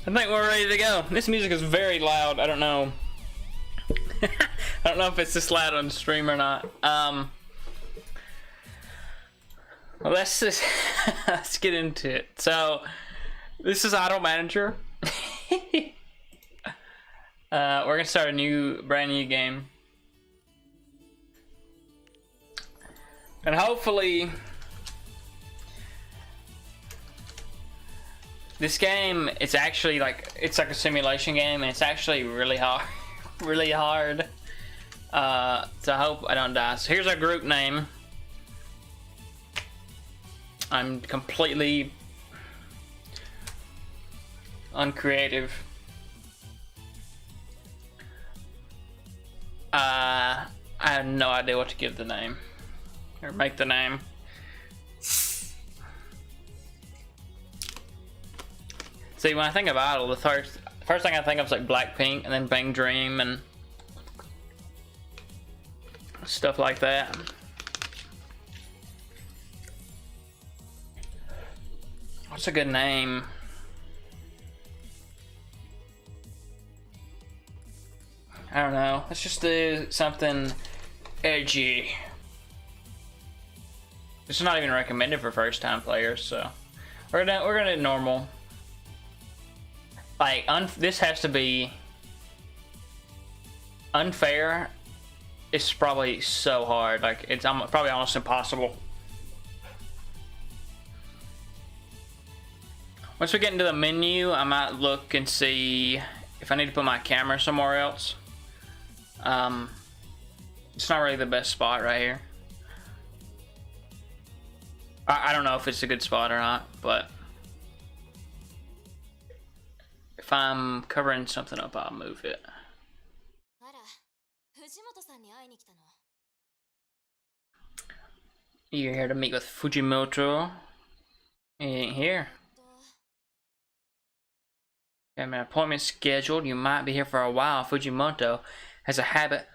I think we're ready to go. This music is very loud. I don't know. I don't know if it's this loud on the stream or not. Well, let's just let's get into it. So, this is Auto Manager. We're gonna start a brand new game, and hopefully, this game it's like a simulation game, and it's actually really hard, really hard. So I hope I don't die. So here's our group name. I'm completely uncreative. I have no idea what to give the name or make the name. See, when I think of Idol, the first thing I think of is like Blackpink and then Bang Dream and stuff like that. What's a good name? I don't know. Let's just do something edgy. It's not even recommended for first-time players, so we're gonna do normal. Like this has to be unfair. It's probably so hard. Like it's probably almost impossible. Once we get into the menu, I might look and see if I need to put my camera somewhere else. It's not really the best spot right here. I don't know if it's a good spot or not, but if I'm covering something up, I'll move it. You're here to meet with Fujimoto. He ain't here. I have an appointment scheduled. You might be here for a while. Fujimoto has a habit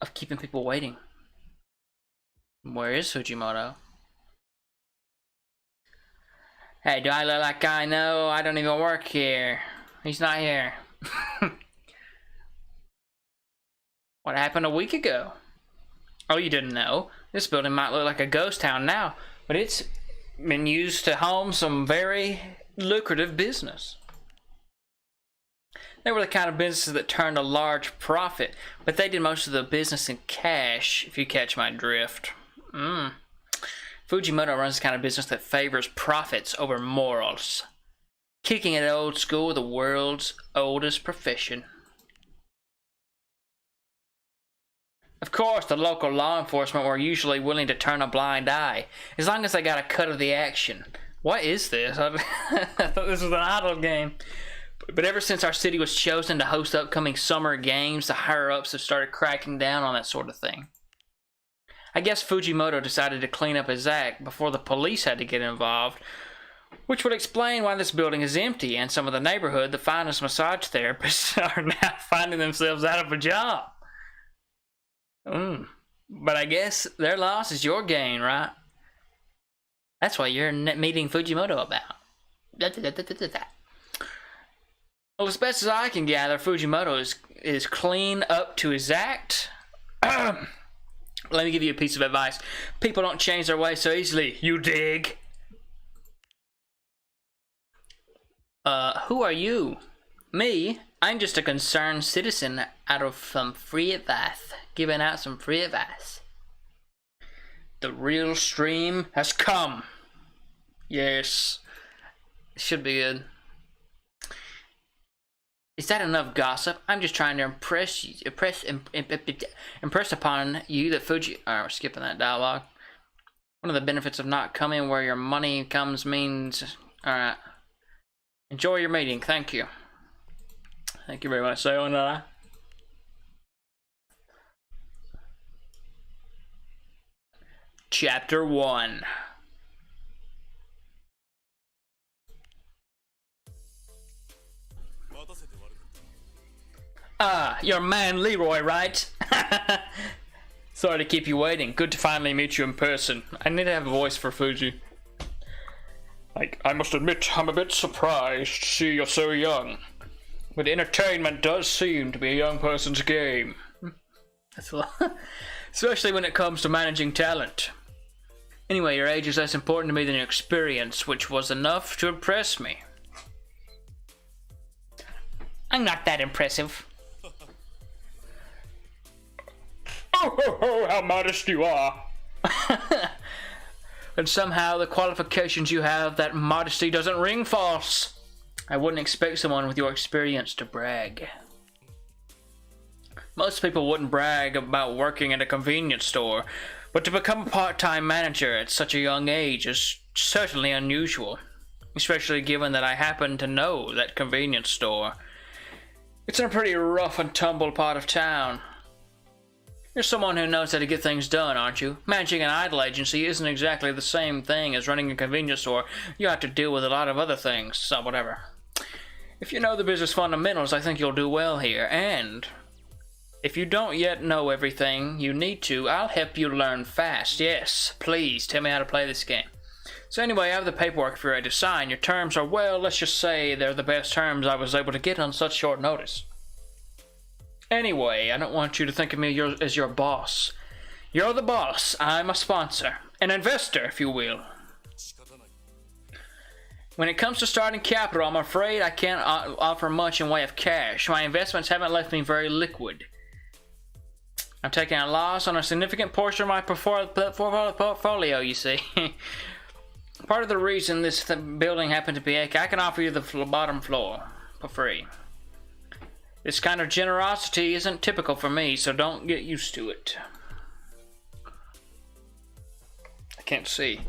of keeping people waiting. Where is Fujimoto? Hey, do I look like I know? I don't even work here. He's not here. What happened a week ago? Oh, you didn't know? This building might look like a ghost town now, but it's been used to home some very lucrative business. They were the kind of businesses that turned a large profit, but they did most of the business in cash, if you catch my drift. Fujimoto runs the kind of business that favors profits over morals, kicking it old school with the world's oldest profession. Of course, the local law enforcement were usually willing to turn a blind eye, as long as they got a cut of the action. What is this? I thought this was an idle game. But ever since our city was chosen to host upcoming summer games, the higher-ups have started cracking down on that sort of thing. I guess Fujimoto decided to clean up his act before the police had to get involved, which would explain why this building is empty and some of the neighborhood, the finest massage therapists, are now finding themselves out of a job. But I guess their loss is your gain, right? That's what you're meeting Fujimoto about. Well, as best as I can gather, Fujimoto is clean up to his act. Let me give you a piece of advice. People don't change their ways so easily, you dig? Who are you? Me? I'm just a concerned citizen out of some free advice. Giving out some free advice. The real stream has come. Yes. It should be good. Is that enough gossip? I'm just trying to impress upon you that Fuji... Alright, we're skipping that dialogue. One of the benefits of not coming where your money comes means... Alright. Enjoy your meeting. Thank you. Thank you very much. Sayonara. Chapter 1. Ah, your man Leroy, right? Sorry to keep you waiting. Good to finally meet you in person. I need to have a voice for Fuji. Like, I must admit, I'm a bit surprised to see you're so young. But entertainment does seem to be a young person's game. That's a lot. Especially when it comes to managing talent. Anyway, your age is less important to me than your experience, which was enough to impress me. I'm not that impressive. Oh, how modest you are. And somehow the qualifications you have, that modesty doesn't ring false. I wouldn't expect someone with your experience to brag. Most people wouldn't brag about working at a convenience store, but to become a part-time manager at such a young age is certainly unusual, especially given that I happen to know that convenience store. It's in a pretty rough and tumble part of town. You're someone who knows how to get things done, aren't you? Managing an idol agency isn't exactly the same thing as running a convenience store. You have to deal with a lot of other things, so whatever. If you know the business fundamentals, I think you'll do well here, and if you don't yet know everything you need to, I'll help you learn fast. Yes, please, tell me how to play this game. So anyway, I have the paperwork for you to sign. Your terms are, well, let's just say they're the best terms I was able to get on such short notice. Anyway, I don't want you to think of me as your boss. You're the boss. I'm a sponsor. An investor, if you will. When it comes to starting capital, I'm afraid I can't offer much in way of cash. My investments haven't left me very liquid. I'm taking a loss on a significant portion of my portfolio, you see. Part of the reason this building happened to be, I can offer you the bottom floor for free. This kind of generosity isn't typical for me, so don't get used to it. I can't see.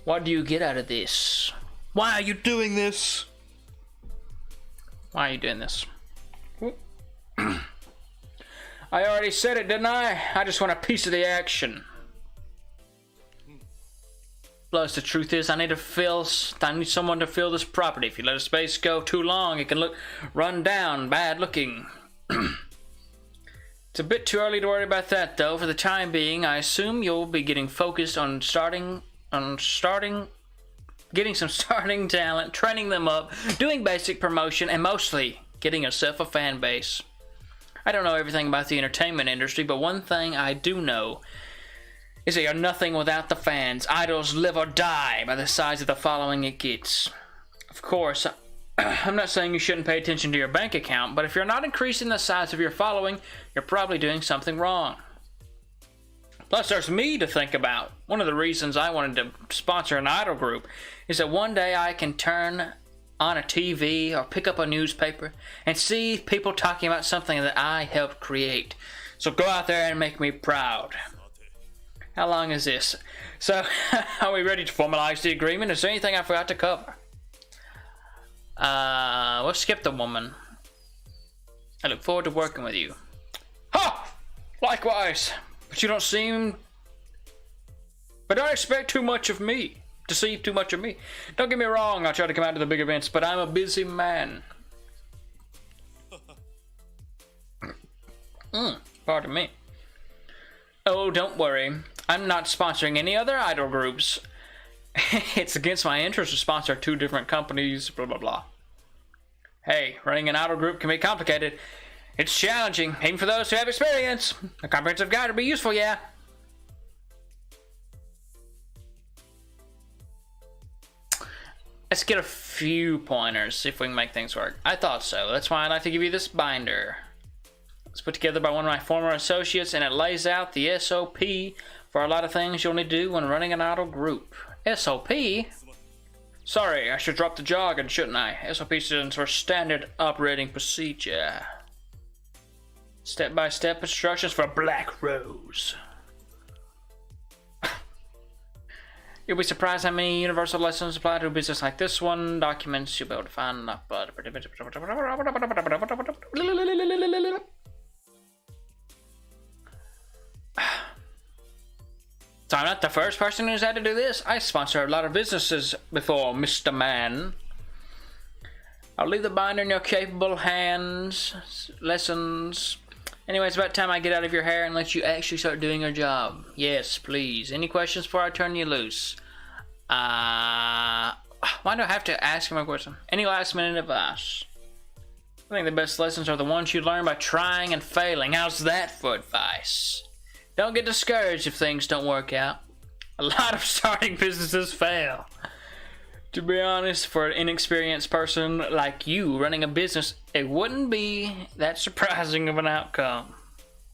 What do you get out of this? Why are you doing this? Why are you doing this? I already said it, didn't I? I just want a piece of the action. Plus, the truth is, I need someone to fill this property. If you let a space go too long, it can look run down, bad looking. It's a bit too early to worry about that, though. For the time being, I assume you'll be getting focused on getting some starting talent, training them up, doing basic promotion, and mostly getting yourself a fan base. I don't know everything about the entertainment industry, but one thing I do know is that you're nothing without the fans. Idols live or die by the size of the following it gets. Of course, I'm not saying you shouldn't pay attention to your bank account, but if you're not increasing the size of your following, you're probably doing something wrong. Plus, there's me to think about. One of the reasons I wanted to sponsor an idol group is that one day I can turn on a TV or pick up a newspaper and see people talking about something that I helped create. So go out there and make me proud. How long is this? So, are we ready to formalize the agreement? Is there anything I forgot to cover? We'll skip the woman. I look forward to working with you. Ha! Likewise. But you don't seem... But don't expect too much of me. To see too much of me. Don't get me wrong, I'll try to come out to the big events, but I'm a busy man. Pardon me. Oh, don't worry. I'm not sponsoring any other idol groups. It's against my interest to sponsor two different companies, blah, blah, blah. Hey, running an idol group can be complicated. It's challenging, even for those who have experience. A comprehensive guide would be useful, yeah. Let's get a few pointers, see if we can make things work. I thought so. That's why I'd like to give you this binder. It's put together by one of my former associates, and it lays out the SOP for a lot of things you'll need to do when running an idol group. SOP? Sorry, I should drop the jargon, shouldn't I? SOP stands for Standard Operating Procedure. Step-by-step instructions for Black Rose. You'll be surprised how many universal lessons apply to a business like this one. Documents you'll be able to find. So I'm not the first person who's had to do this. I sponsor a lot of businesses before, Mr. Man. I'll leave the binder in your capable hands. Lessons. Anyway, it's about time I get out of your hair and let you actually start doing your job. Yes, please. Any questions before I turn you loose? Why do I have to ask him a question? Any last minute advice? I think the best lessons are the ones you learn by trying and failing. How's that for advice? Don't get discouraged if things don't work out. A lot of starting businesses fail. To be honest, for an inexperienced person like you running a business, it wouldn't be that surprising of an outcome.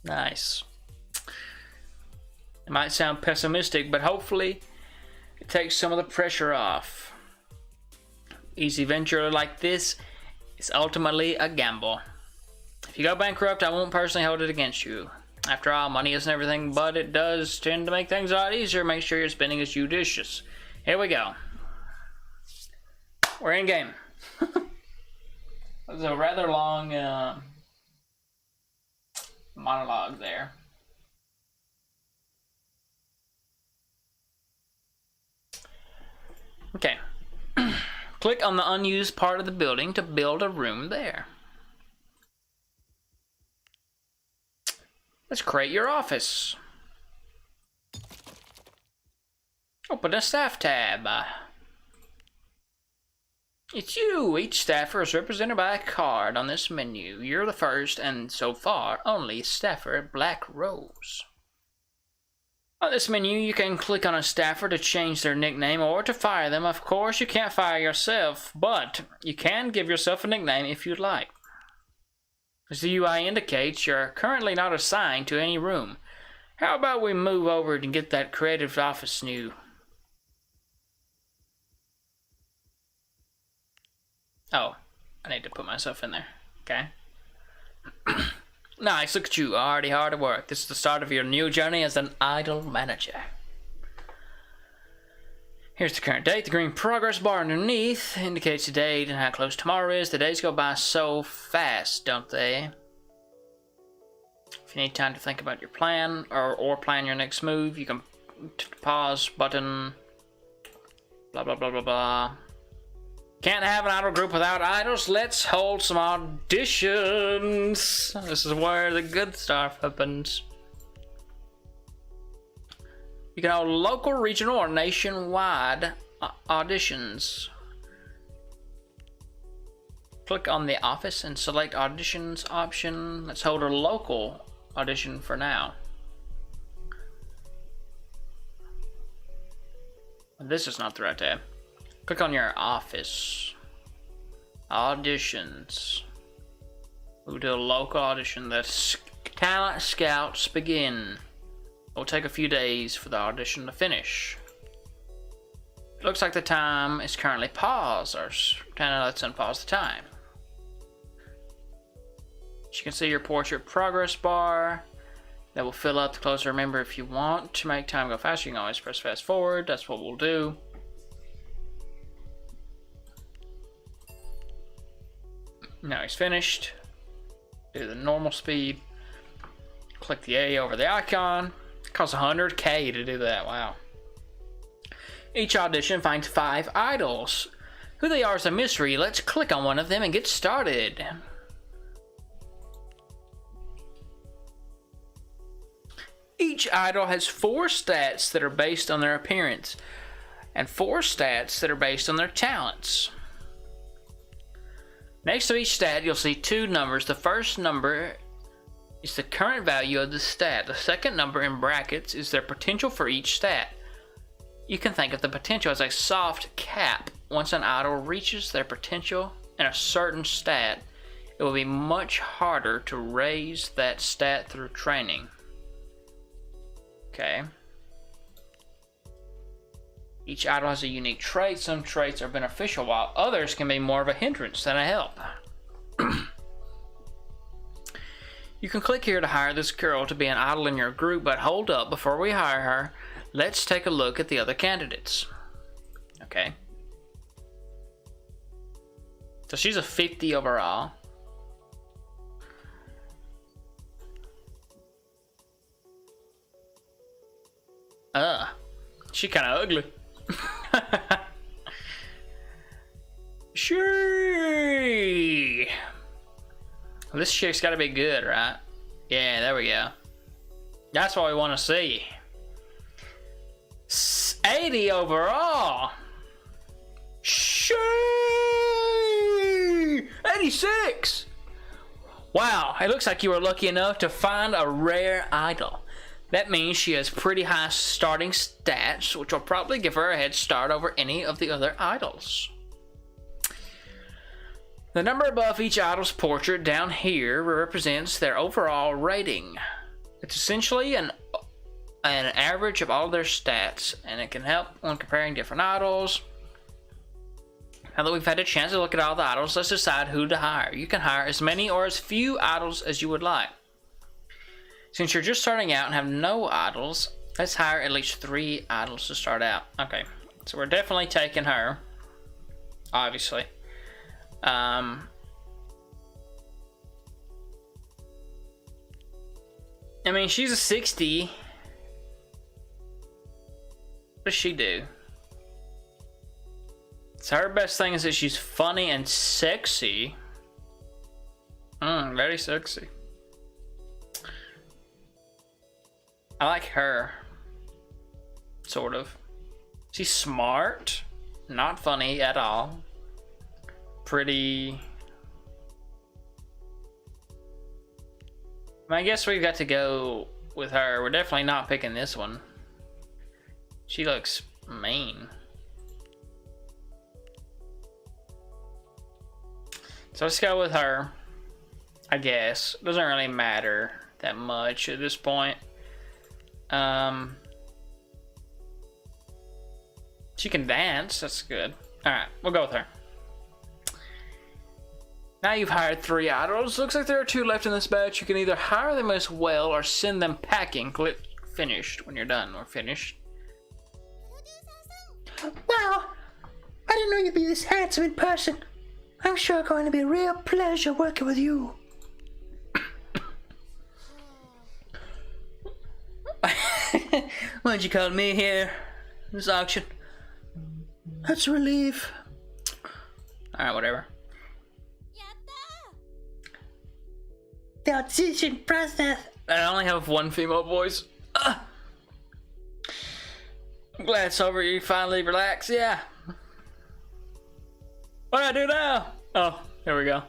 Nice. It might sound pessimistic, but hopefully it takes some of the pressure off. Easy venture like this is ultimately a gamble. If you go bankrupt, I won't personally hold it against you. After all, money isn't everything, but it does tend to make things a lot easier. Make sure your spending is judicious. Here we go. We're in game. It was a rather long monologue there. Okay. Click on the unused part of the building to build a room there. Let's create your office. Open the staff tab. It's you. Each staffer is represented by a card on this menu. You're the first and so far only staffer at Black Rose. On this menu, you can click on a staffer to change their nickname or to fire them. Of course, you can't fire yourself, but you can give yourself a nickname if you'd like. As the UI indicates, you're currently not assigned to any room. How about we move over and get that creative office new? Oh, I need to put myself in there. Okay. Nice, look at you, already hard at work. This is the start of your new journey as an idle manager. Here's the current date. The green progress bar underneath indicates the date and how close tomorrow is. The days go by so fast, don't they? If you need time to think about your plan or plan your next move, you can pause button. Blah, blah, blah, blah, blah. Can't have an idol group without idols. Let's hold some auditions. This is where the good stuff happens. You can hold local, regional, or nationwide auditions. Click on the office and select auditions option. Let's hold a local audition for now. This is not the right tab. Click on your office. Auditions. We'll do a local audition. The talent scouts begin. It will take a few days for the audition to finish. It looks like the time is currently paused. Let's unpause the time. As you can see, your portrait progress bar that will fill up the closer. Remember, if you want to make time go faster, you can always press fast forward. That's what we'll do. Now he's finished. Do the normal speed. Click the A over the icon. It costs 100K to do that. Wow. Each audition finds 5 idols. Who they are is a mystery. Let's click on one of them and get started. Each idol has 4 stats that are based on their appearance and 4 stats that are based on their talents. Next to each stat, you'll see 2 numbers. The first number is the current value of the stat. The second number in brackets is their potential for each stat. You can think of the potential as a soft cap. Once an idol reaches their potential in a certain stat, it will be much harder to raise that stat through training. Okay. Each idol has a unique trait. Some traits are beneficial, while others can be more of a hindrance than a help. You can click here to hire this girl to be an idol in your group, but hold up, before we hire her, let's take a look at the other candidates. Okay. So she's a 50 overall. She kind of ugly. Sure. This chick's got to be good, right? Yeah, there we go. That's what we want to see. 80 overall. Shee! 86! Wow, it looks like you were lucky enough to find a rare idol. That means she has pretty high starting stats, which will probably give her a head start over any of the other idols. The number above each idol's portrait down here represents their overall rating. It's essentially an average of all their stats, and it can help when comparing different idols. Now that we've had a chance to look at all the idols, let's decide who to hire. You can hire as many or as few idols as you would like. Since you're just starting out and have no idols, let's hire at least 3 idols to start out. Okay, so we're definitely taking her, obviously. I mean, she's a 60. What does she do? So her best thing is that she's funny and sexy. Very sexy. I like her. Sort of. She's smart. Not funny at all. Pretty. I guess we've got to go with her. We're definitely not picking this one. She looks mean. So let's go with her, I guess. Doesn't really matter that much at this point. She can dance, that's good. Alright, we'll go with her. Now you've hired 3 idols. Looks like there are 2 left in this batch. You can either hire them as well or send them packing. Click finished when you're done or finished. Wow, I didn't know you'd be this handsome in person. I'm sure it's going to be a real pleasure working with you. Why'd you call me here? This auction. That's a relief. Alright, whatever. The audition process. I only have 1 female voice. I'm glad it's over. You finally relax. Yeah. What do I do now? Oh, there we go.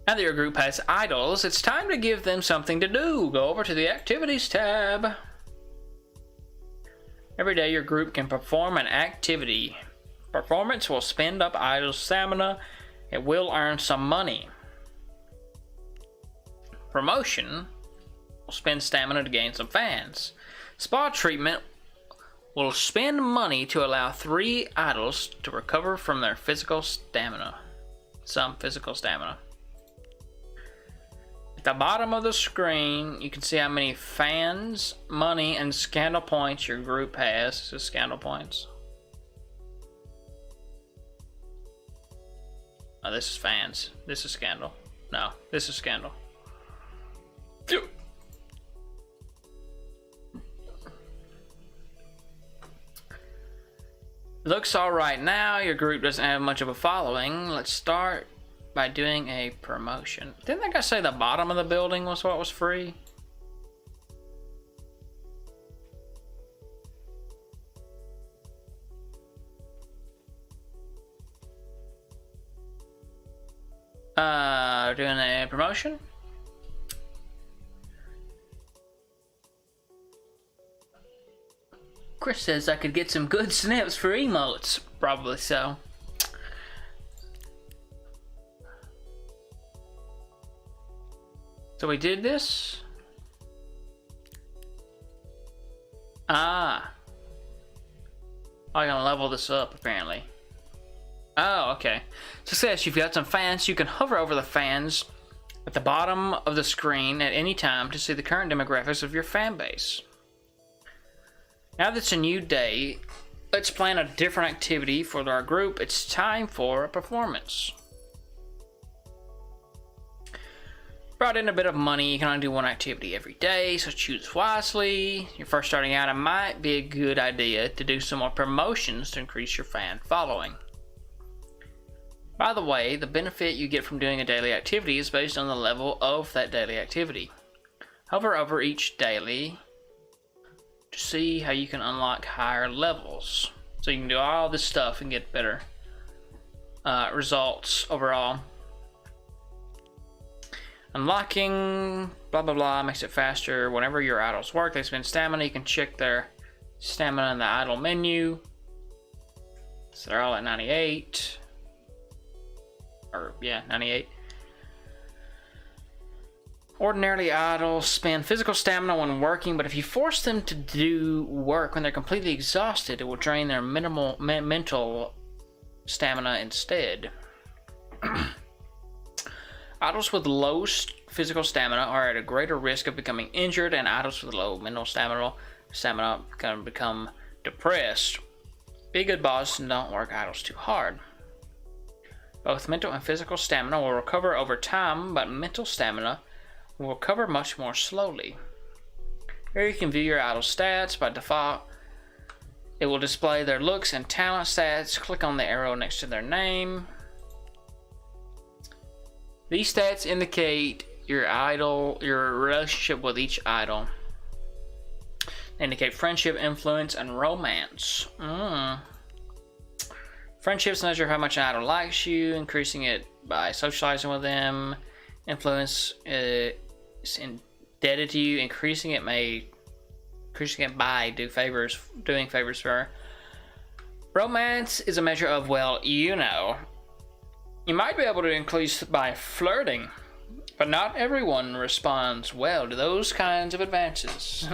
Now that your group has idols, it's time to give them something to do. Go over to the Activities tab. Every day your group can perform an activity. Performance will spend up idol stamina. It will earn some money. Promotion will spend stamina to gain some fans. Spa treatment will spend money to allow 3 idols to recover from their physical stamina. Some physical stamina. At the bottom of the screen, you can see how many fans, money, and scandal points your group has. This is scandal points. Oh, this is fans. This is scandal. No, this is scandal. Phew. Looks alright now. Your group doesn't have much of a following. Let's start by doing a promotion. Didn't that guy say the bottom of the building was what was free? Doing a promotion? Chris says I could get some good snaps for emotes. Probably so. So we did this? Ah. I'm gonna level this up apparently. Oh, okay. Success, you've got some fans. You can hover over the fans at the bottom of the screen at any time to see the current demographics of your fan base. Now that it's a new day, let's plan a different activity for our group. It's time for a performance. Brought in a bit of money. You can only do 1 activity every day, so choose wisely. You're first starting out, it might be a good idea to do some more promotions to increase your fan following. By the way, the benefit you get from doing a daily activity is based on the level of that daily activity. Hover over each daily to see how you can unlock higher levels. So you can do all this stuff and get better results overall. Unlocking, blah blah blah, makes it faster. Whenever your idols work, they spend stamina. You can check their stamina in the idle menu. So they're all at 98. Or, yeah, 98. Ordinarily, idols spend physical stamina when working, but if you force them to do work when they're completely exhausted, it will drain their mental stamina instead. Idols with low physical stamina are at a greater risk of becoming injured, and idols with low mental stamina can become depressed. Be a good boss and don't work idols too hard. Both mental and physical stamina will recover over time, but mental stamina will recover much more slowly. Here you can view your idol stats. By default, it will display their looks and talent stats. Click on the arrow next to their name. These stats indicate your relationship with each idol. They indicate friendship, influence, and romance. Friendships measure how much an idol likes you, increasing it by socializing with them. Influence is indebted to you, increasing it by doing favors for her. Romance is a measure of, well, you know. You might be able to increase by flirting, but not everyone responds well to those kinds of advances.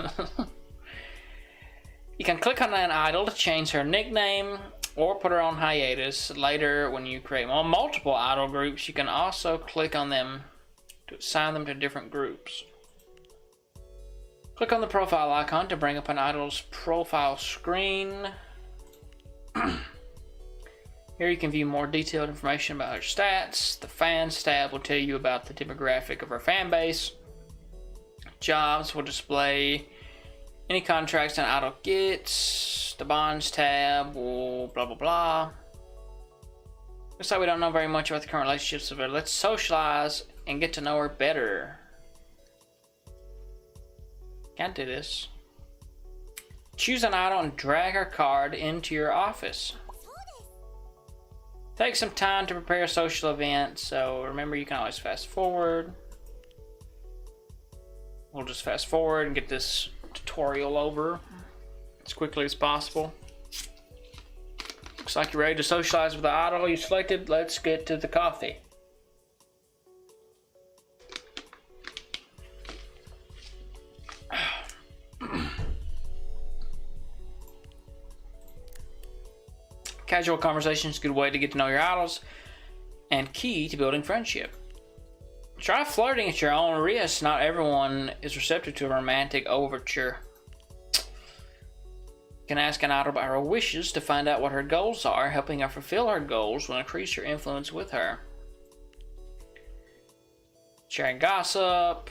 You can click on an idol to change her nickname or put her on hiatus. Later, when you create multiple idol groups, you can also click on them to assign them to different groups. Click on the profile icon to bring up an idol's profile screen. Here you can view more detailed information about her stats. The fans tab will tell you about the demographic of her fan base. Jobs will display any contracts an idol gets. The bonds tab will blah blah blah. Looks like we don't know very much about the current relationships of her. Let's socialize and get to know her better. Can't do this. Choose an idol and drag her card into your office. Take some time to prepare a social event, so remember you can always fast forward. We'll just fast forward and get this tutorial over as quickly as possible. Looks like you're ready to socialize with the idol you selected. Let's get to the coffee. Casual conversation is a good way to get to know your idols and key to building friendship. Try flirting at your own risk. Not everyone is receptive to a romantic overture. You can ask an idol about her wishes to find out what her goals are. Helping her fulfill her goals will increase your influence with her. Sharing gossip.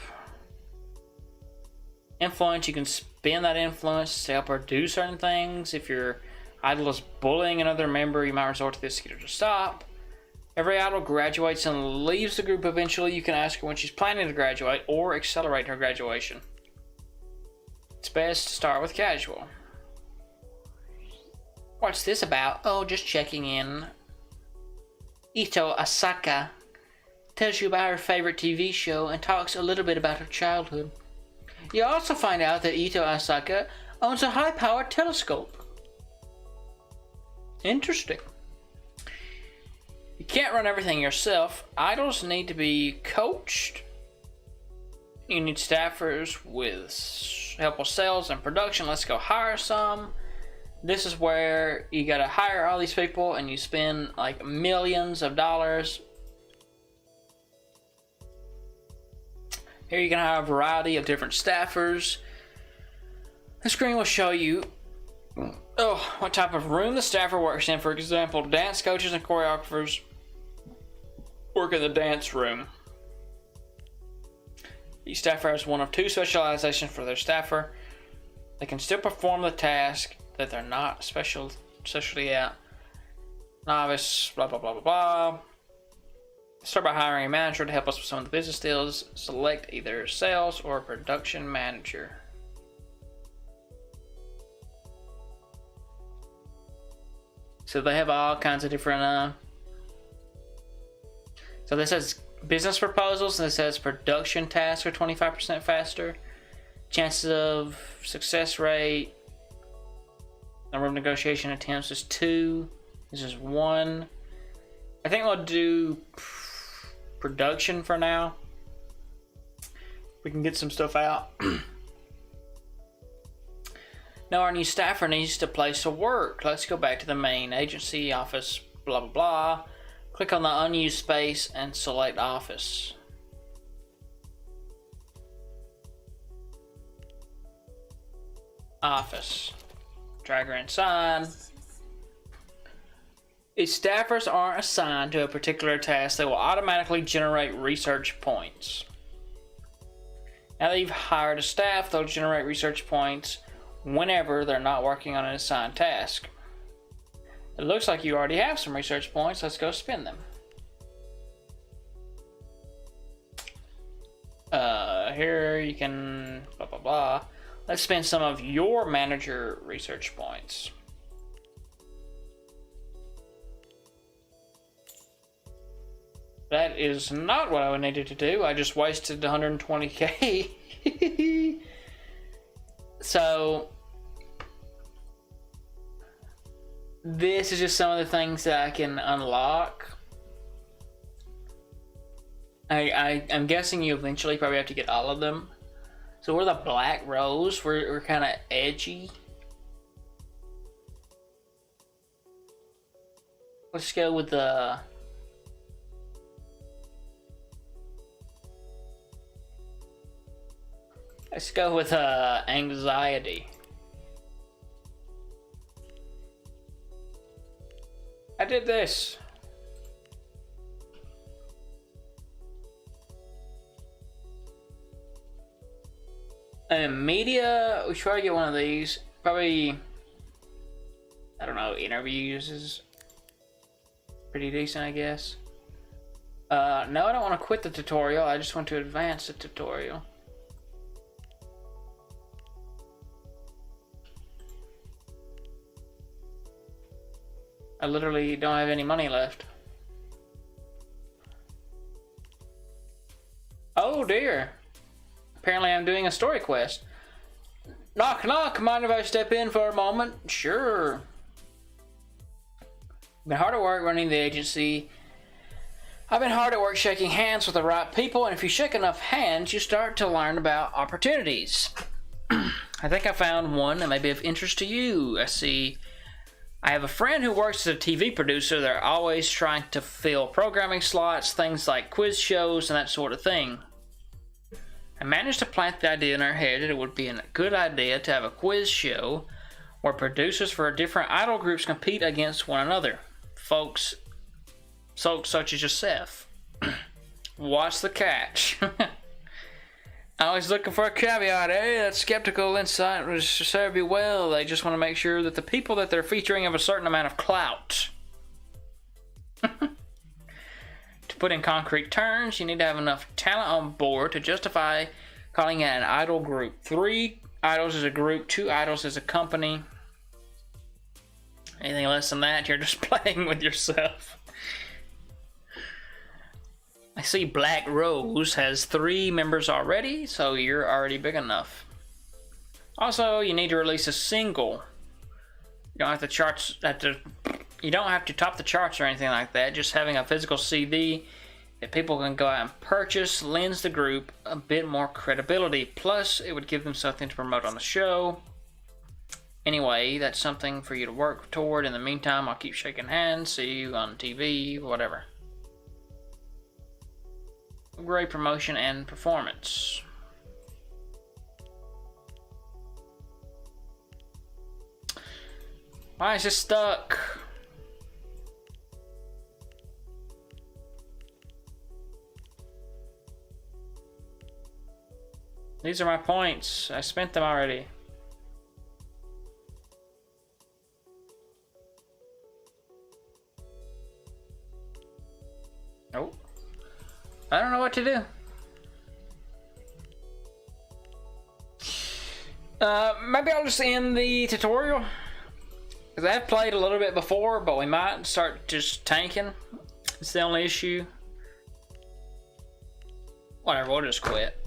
Influence, you can spin that influence to help her do certain things. If your idol is bullying another member, you might resort to this to get her to stop. Every idol graduates and leaves the group eventually. You can ask her when she's planning to graduate or accelerate her graduation. It's best to start with casual. What's this about? Oh, just checking in. Ito Asaka tells you about her favorite TV show and talks a little bit about her childhood. You also find out that Ito Asaka owns a high-powered telescope. Interesting. You can't run everything yourself. Idols need to be coached. You need staffers with help with sales and production. Let's go hire some. This is where you gotta hire all these people and you spend like millions of dollars. Here you can have a variety of different staffers. The screen will show you what type of room the staffer works in. For example, dance coaches and choreographers work in the dance room. Each staffer has one of two specializations for their staffer. They can still perform the task that they're not specially at. Novice, blah blah blah blah blah. Start by hiring a manager to help us with some of the business deals. Select either sales or production manager. So they have all kinds of different. So this says business proposals, and this says production tasks are 25% faster. Chances of success rate. Number of negotiation attempts is 2. This is 1. I think we'll do production for now. We can get some stuff out. Now our new staffer needs a place to work. Let's go back to the main agency office, blah blah blah. Click on the unused space and select office. Office. Drag her inside. If staffers aren't assigned to a particular task, they will automatically generate research points. Now that you've hired a staff, they'll generate research points whenever they're not working on an assigned task. It looks like you already have some research points. Let's go spend them. Here you can blah blah blah. Let's spend some of your manager research points. That is not what I needed to do. I just wasted 120k. So this is just some of the things that I can unlock. I'm guessing you eventually probably have to get all of them. So we're the Black Rose. We're kind of edgy. Let's go with the... Let's go with anxiety. I did this. And media, we should probably get one of these. Probably, I don't know, interviews is pretty decent, I guess. No, I don't want to quit the tutorial. I just want to advance the tutorial. I literally don't have any money left. Oh dear. Apparently I'm doing a story quest. Knock knock, mind if I step in for a moment? Sure. Been hard at work running the agency. I've been hard at work shaking hands with the right people, and if you shake enough hands, you start to learn about opportunities. I think I found one that may be of interest to you. I see I have a friend who works as a TV producer. They're always trying to fill programming slots, things like quiz shows and that sort of thing. I managed to plant the idea in her head that it would be a good idea to have a quiz show where producers for different idol groups compete against one another. Folks such as yourself. What's the catch? Always looking for a caveat, eh? That skeptical insight would serve you well. They just want to make sure that the people that they're featuring have a certain amount of clout. To put in concrete terms, you need to have enough talent on board to justify calling it an idol group. 3 idols as a group, 2 idols as a company. Anything less than that, you're just playing with yourself. I see Black Rose has 3 members already, so you're already big enough. Also, you need to release a single. You don't have to you don't have to top the charts or anything like that. Just having a physical CD that people can go out and purchase lends the group a bit more credibility. Plus, it would give them something to promote on the show. Anyway, that's something for you to work toward. In the meantime, I'll keep shaking hands, see you on TV, whatever. Great promotion and performance. Why is this stuck? These are my points. I spent them already. Nope. I don't know what to do. Maybe I'll just end the tutorial. Because I've played a little bit before, but we might start just tanking. It's the only issue. Whatever, we'll just quit.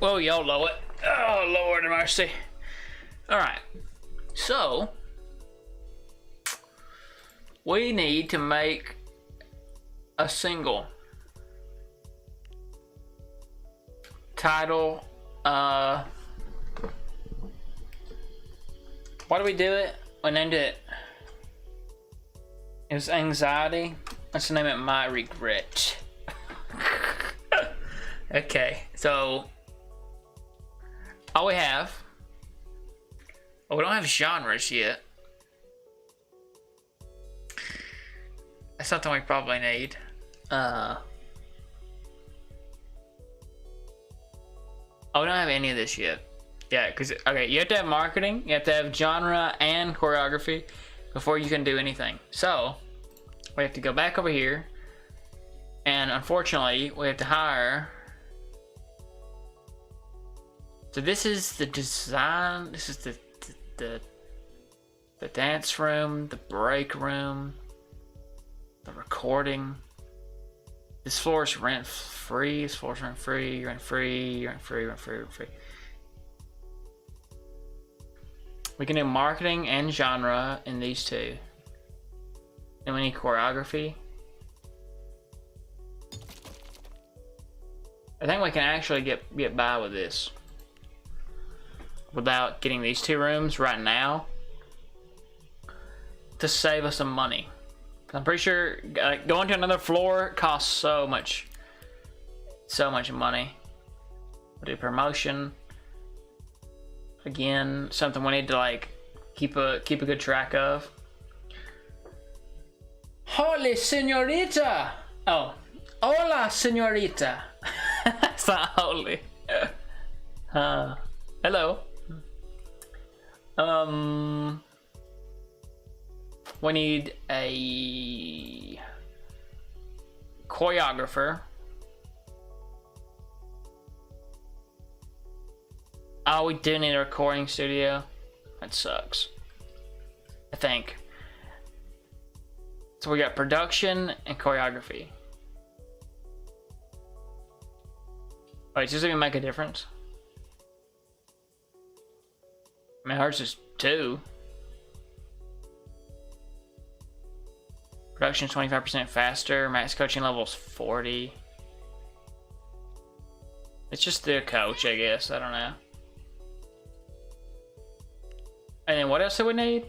We'll YOLO it. Oh, Lord have mercy. Alright. So, we need to make a single. Title, why do we do it? We named it, it was Anxiety. Let's name it My Regret. Okay, so all we have, we don't have genres yet. That's something we probably need. Oh, we don't have any of this yet. Yeah, because, okay, you have to have marketing, you have to have genre and choreography before you can do anything. So, we have to go back over here, and unfortunately, we have to hire. So this is the design, this is the dance room, the break room, the recording. This floor is rent free, this floor is rent free, rent free, rent free, rent free, rent free. We can do marketing and genre in these two. Then we need choreography. I think we can actually get by with this without getting these two rooms right now to save us some money. I'm pretty sure going to another floor costs so much money. We'll do promotion. Again, something we need to like keep a good track of. Holy señorita! Oh, hola señorita. It's not holy. Hello. We need a choreographer. Oh, we do need a recording studio. That sucks. I think. So we got production and choreography. Wait, does this even make a difference? I mean, ours is 2. Production 25% faster. Max coaching level is 40. It's just the coach, I guess. I don't know. And then what else do we need?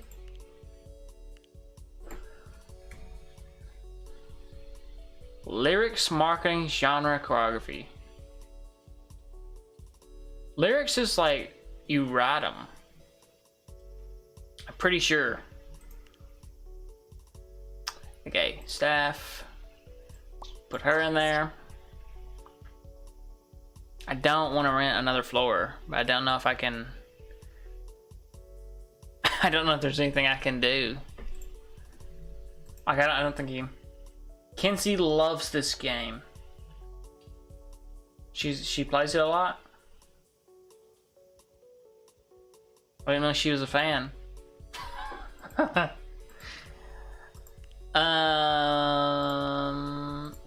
Lyrics, marketing, genre, choreography. Lyrics is like you write them. I'm pretty sure. Okay, staff. Put her in there. I don't want to rent another floor, but I don't know if I can. I don't know if there's anything I can do. Like, I don't think you. Kinsey loves this game. She plays it a lot. I didn't know she was a fan.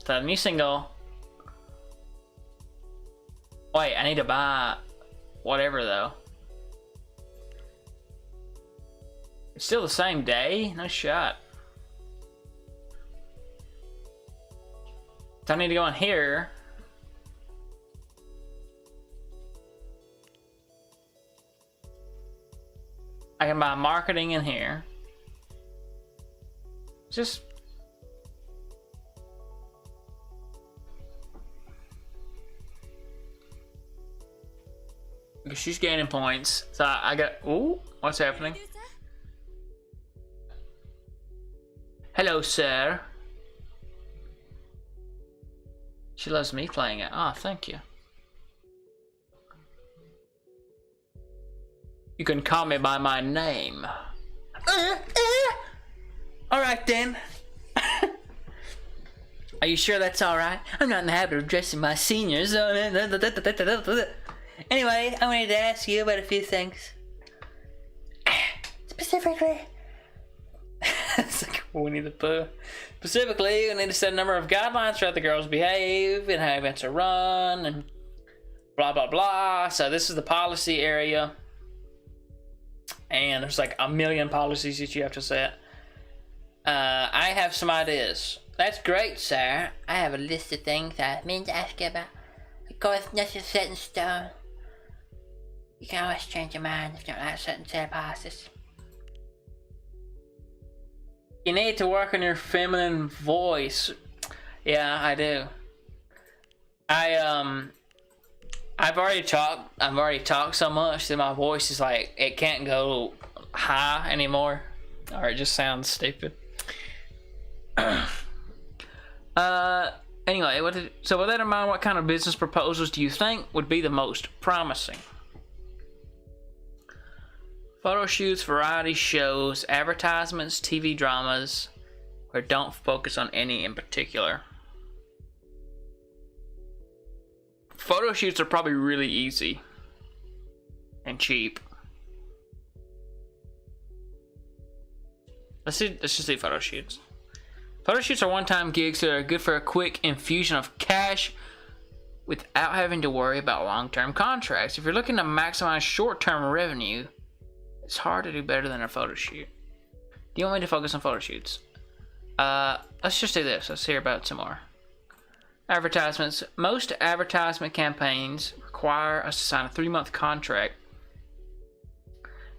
The new single. Wait, I need to buy whatever though. It's still the same day? No shot. So I need to go in here. I can buy marketing in here. Just because she's gaining points. So I got. Ooh, what's happening? Hello, sir. She loves me playing it. Ah, thank you. You can call me by my name. Alright then. Are you sure that's alright? I'm not in the habit of addressing my seniors. Anyway, I wanted to ask you about a few things. Specifically, It's like Winnie the Pooh. Specifically, we need to set a number of guidelines for how the girls behave and how events are run and blah blah blah. So this is the policy area, and there's like a million policies that you have to set. I have some ideas. That's great, sir. I have a list of things I mean to ask you about. Of course, nothing's set in stone. You can always change your mind if you don't like certain set of policies. You need to work on your feminine voice. Yeah, I do. I've already talked so much that my voice is like, it can't go high anymore, or it just sounds stupid. Anyway, so with that in mind, what kind of business proposals do you think would be the most promising? Photo shoots, variety shows, advertisements, TV dramas, or don't focus on any in particular. Photo shoots are probably really easy and cheap. Let's just do photo shoots. Photo shoots are one-time gigs that are good for a quick infusion of cash without having to worry about long-term contracts. If you're looking to maximize short-term revenue, it's hard to do better than a photo shoot. Do you want me to focus on photo shoots? Let's just do this. Let's hear about it some more. Advertisements. Most advertisement campaigns require us to sign a 3-month contract.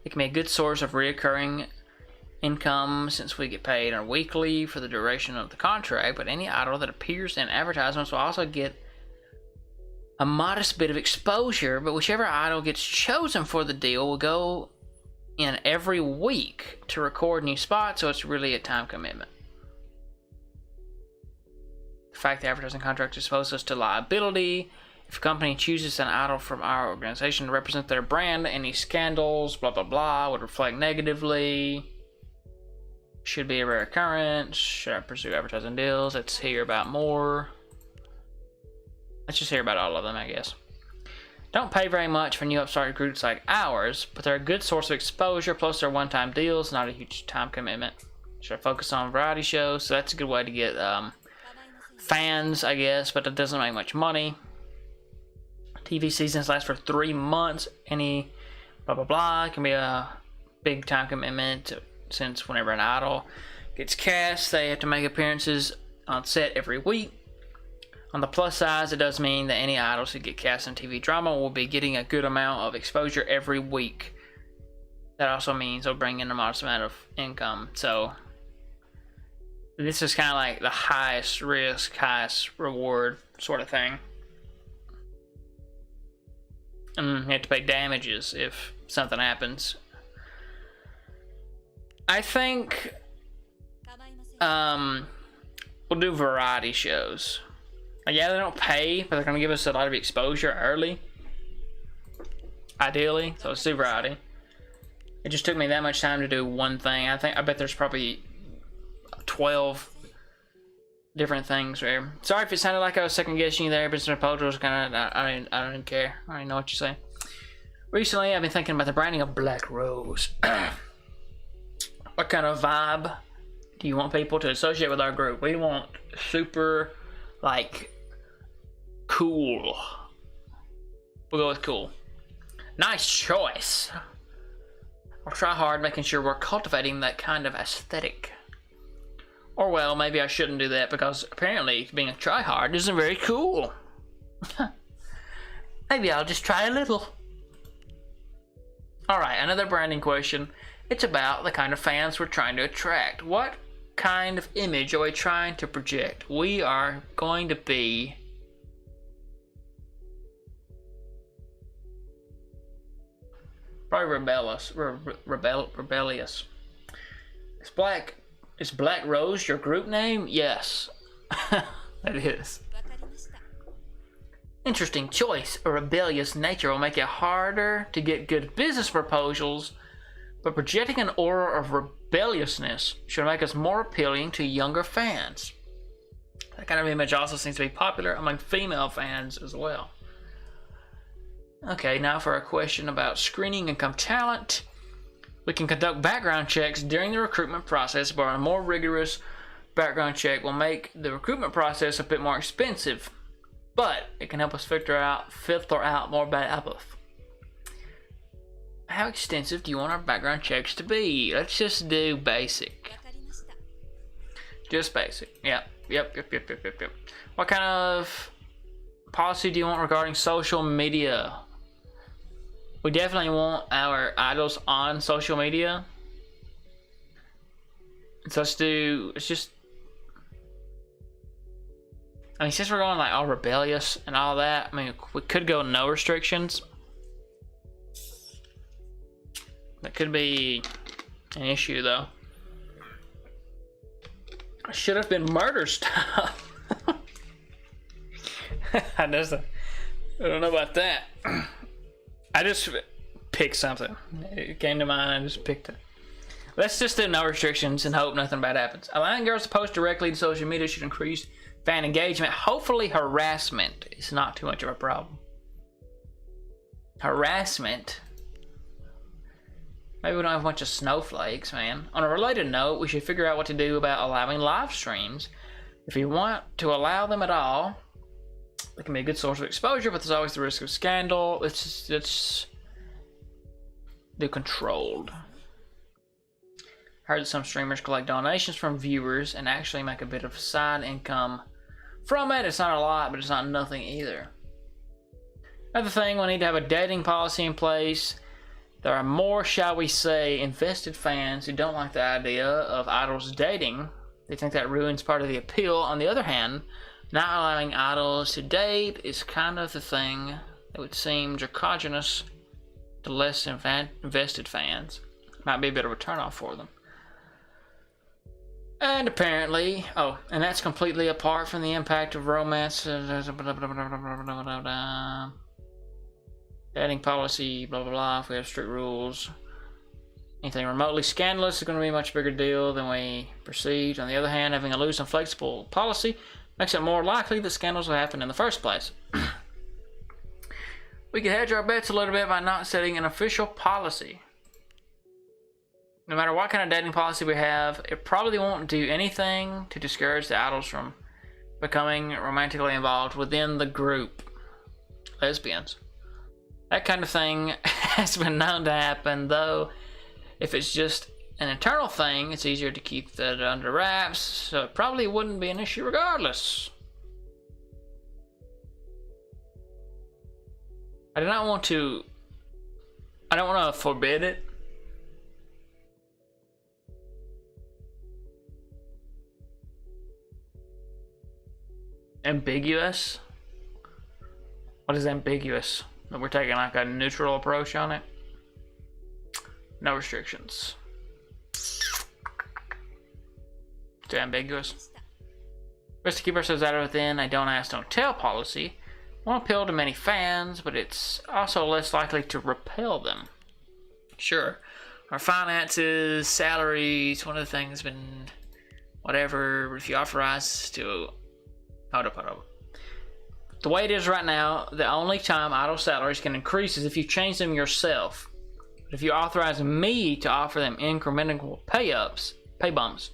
It can be a good source of recurring income since we get paid on weekly for the duration of the contract, but any idol that appears in advertisements will also get a modest bit of exposure, but whichever idol gets chosen for the deal will go in every week to record new spots, so it's really a time commitment. The fact the advertising contract exposes us to liability. If a company chooses an idol from our organization to represent their brand, any scandals, blah blah blah, would reflect negatively. Should be a rare occurrence. Should I pursue advertising deals? Let's hear about more. Let's just hear about all of them, I guess. Don't pay very much for new upstart groups like ours, but they're a good source of exposure, plus they're one-time deals, not a huge time commitment. Should I focus on variety shows? So that's a good way to get fans, I guess, but it doesn't make much money. TV seasons last for 3 months. Any blah blah blah. It can be a big time commitment, since whenever an idol gets cast, they have to make appearances on set every week. On the plus side, it does mean that any idols who get cast in TV drama will be getting a good amount of exposure every week. That also means they'll bring in a modest amount of income. So this is kind of like the highest risk, highest reward sort of thing. And you have to pay damages if something happens. I think we'll do variety shows. Yeah, they don't pay, but they're gonna give us a lot of exposure early, ideally. So let's do variety. It just took me that much time to do one thing. I bet there's probably 12 different things there. Sorry if it sounded like I was second guessing you there, but some proposals kind of I don't even care. I don't even know what you say. Recently, I've been thinking about the branding of Black Rose. What kind of vibe do you want people to associate with our group? We want super, like, cool. We'll go with cool. Nice choice. I'll try hard making sure we're cultivating that kind of aesthetic. Or, well, maybe I shouldn't do that because apparently being a tryhard isn't very cool. Maybe I'll just try a little. Alright, another branding question. It's about the kind of fans we're trying to attract. What kind of image are we trying to project? We are going to be probably rebellious. Rebellious. Is Black Rose your group name? Yes. It is. Interesting choice. A rebellious nature will make it harder to get good business proposals, but projecting an aura of rebelliousness should make us more appealing to younger fans. That kind of image also seems to be popular among female fans as well. Okay, now for a question about screening income talent. We can conduct background checks during the recruitment process, but a more rigorous background check will make the recruitment process a bit more expensive, but it can help us filter out more bad apples. How extensive do you want our background checks to be? Let's just do basic. Just basic. Yep. What kind of policy do you want regarding social media? We definitely want our idols on social media. So let's just, I mean, since we're going like all rebellious and all that, I mean, we could go no restrictions. That could be an issue though. Should have been murder stuff. I don't know about that. I just picked something. It came to mind, I just picked it. Let's just do no restrictions and hope nothing bad happens. Allowing girls to post directly to social media should increase fan engagement. Hopefully harassment is not too much of a problem. Harassment? Maybe we don't have a bunch of snowflakes, man. On a related note, we should figure out what to do about allowing live streams. If you want to allow them at all, it can be a good source of exposure, but there's always the risk of scandal. Let's do controlled. Heard that some streamers collect donations from viewers and actually make a bit of side income from it. It's not a lot, but it's not nothing either. Another thing, we need to have a dating policy in place. There are more, shall we say, invested fans who don't like the idea of idols dating. They think that ruins part of the appeal. On the other hand, not allowing idols to date is kind of the thing that would seem draconian to less invested fans. Might be a bit of a turnoff for them. And apparently, and that's completely apart from the impact of romance. Dating policy, blah blah blah. If we have strict rules, anything remotely scandalous is going to be a much bigger deal than we perceived. On the other hand, having a loose and flexible policy makes it more likely that scandals will happen in the first place. We can hedge our bets a little bit by not setting an official policy. No matter what kind of dating policy we have, it probably won't do anything to discourage the idols from becoming romantically involved within the group. Lesbians. That kind of thing has been known to happen, though if it's just an internal thing, it's easier to keep that under wraps, so it probably wouldn't be an issue regardless. I don't want to forbid it. Ambiguous? What is ambiguous? That we're taking like a neutral approach on it? No restrictions. Too ambiguous. Just to keep ourselves out of within a don't ask, don't tell policy. Won't appeal to many fans, but it's also less likely to repel them. Sure. Our finances, salaries, one of the things been whatever, if you authorize to hold up. The way it is right now, the only time idol salaries can increase is if you change them yourself. But if you authorize me to offer them incremental pay bumps,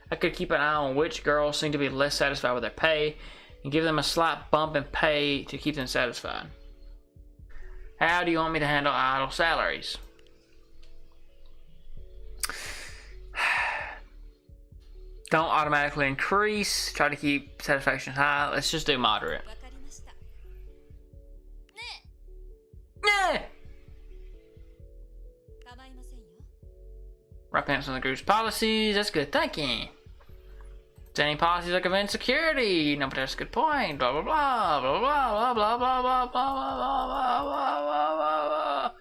I could keep an eye on which girls seem to be less satisfied with their pay and give them a slight bump in pay to keep them satisfied. How do you want me to handle idol salaries? Don't automatically increase. Try to keep satisfaction high. Let's just do moderate. Right pants on the group's policies. That's good. Thank you. Any policies like event security? No, but that's a good point. Blah blah blah blah blah blah blah blah blah blah blah blah blah.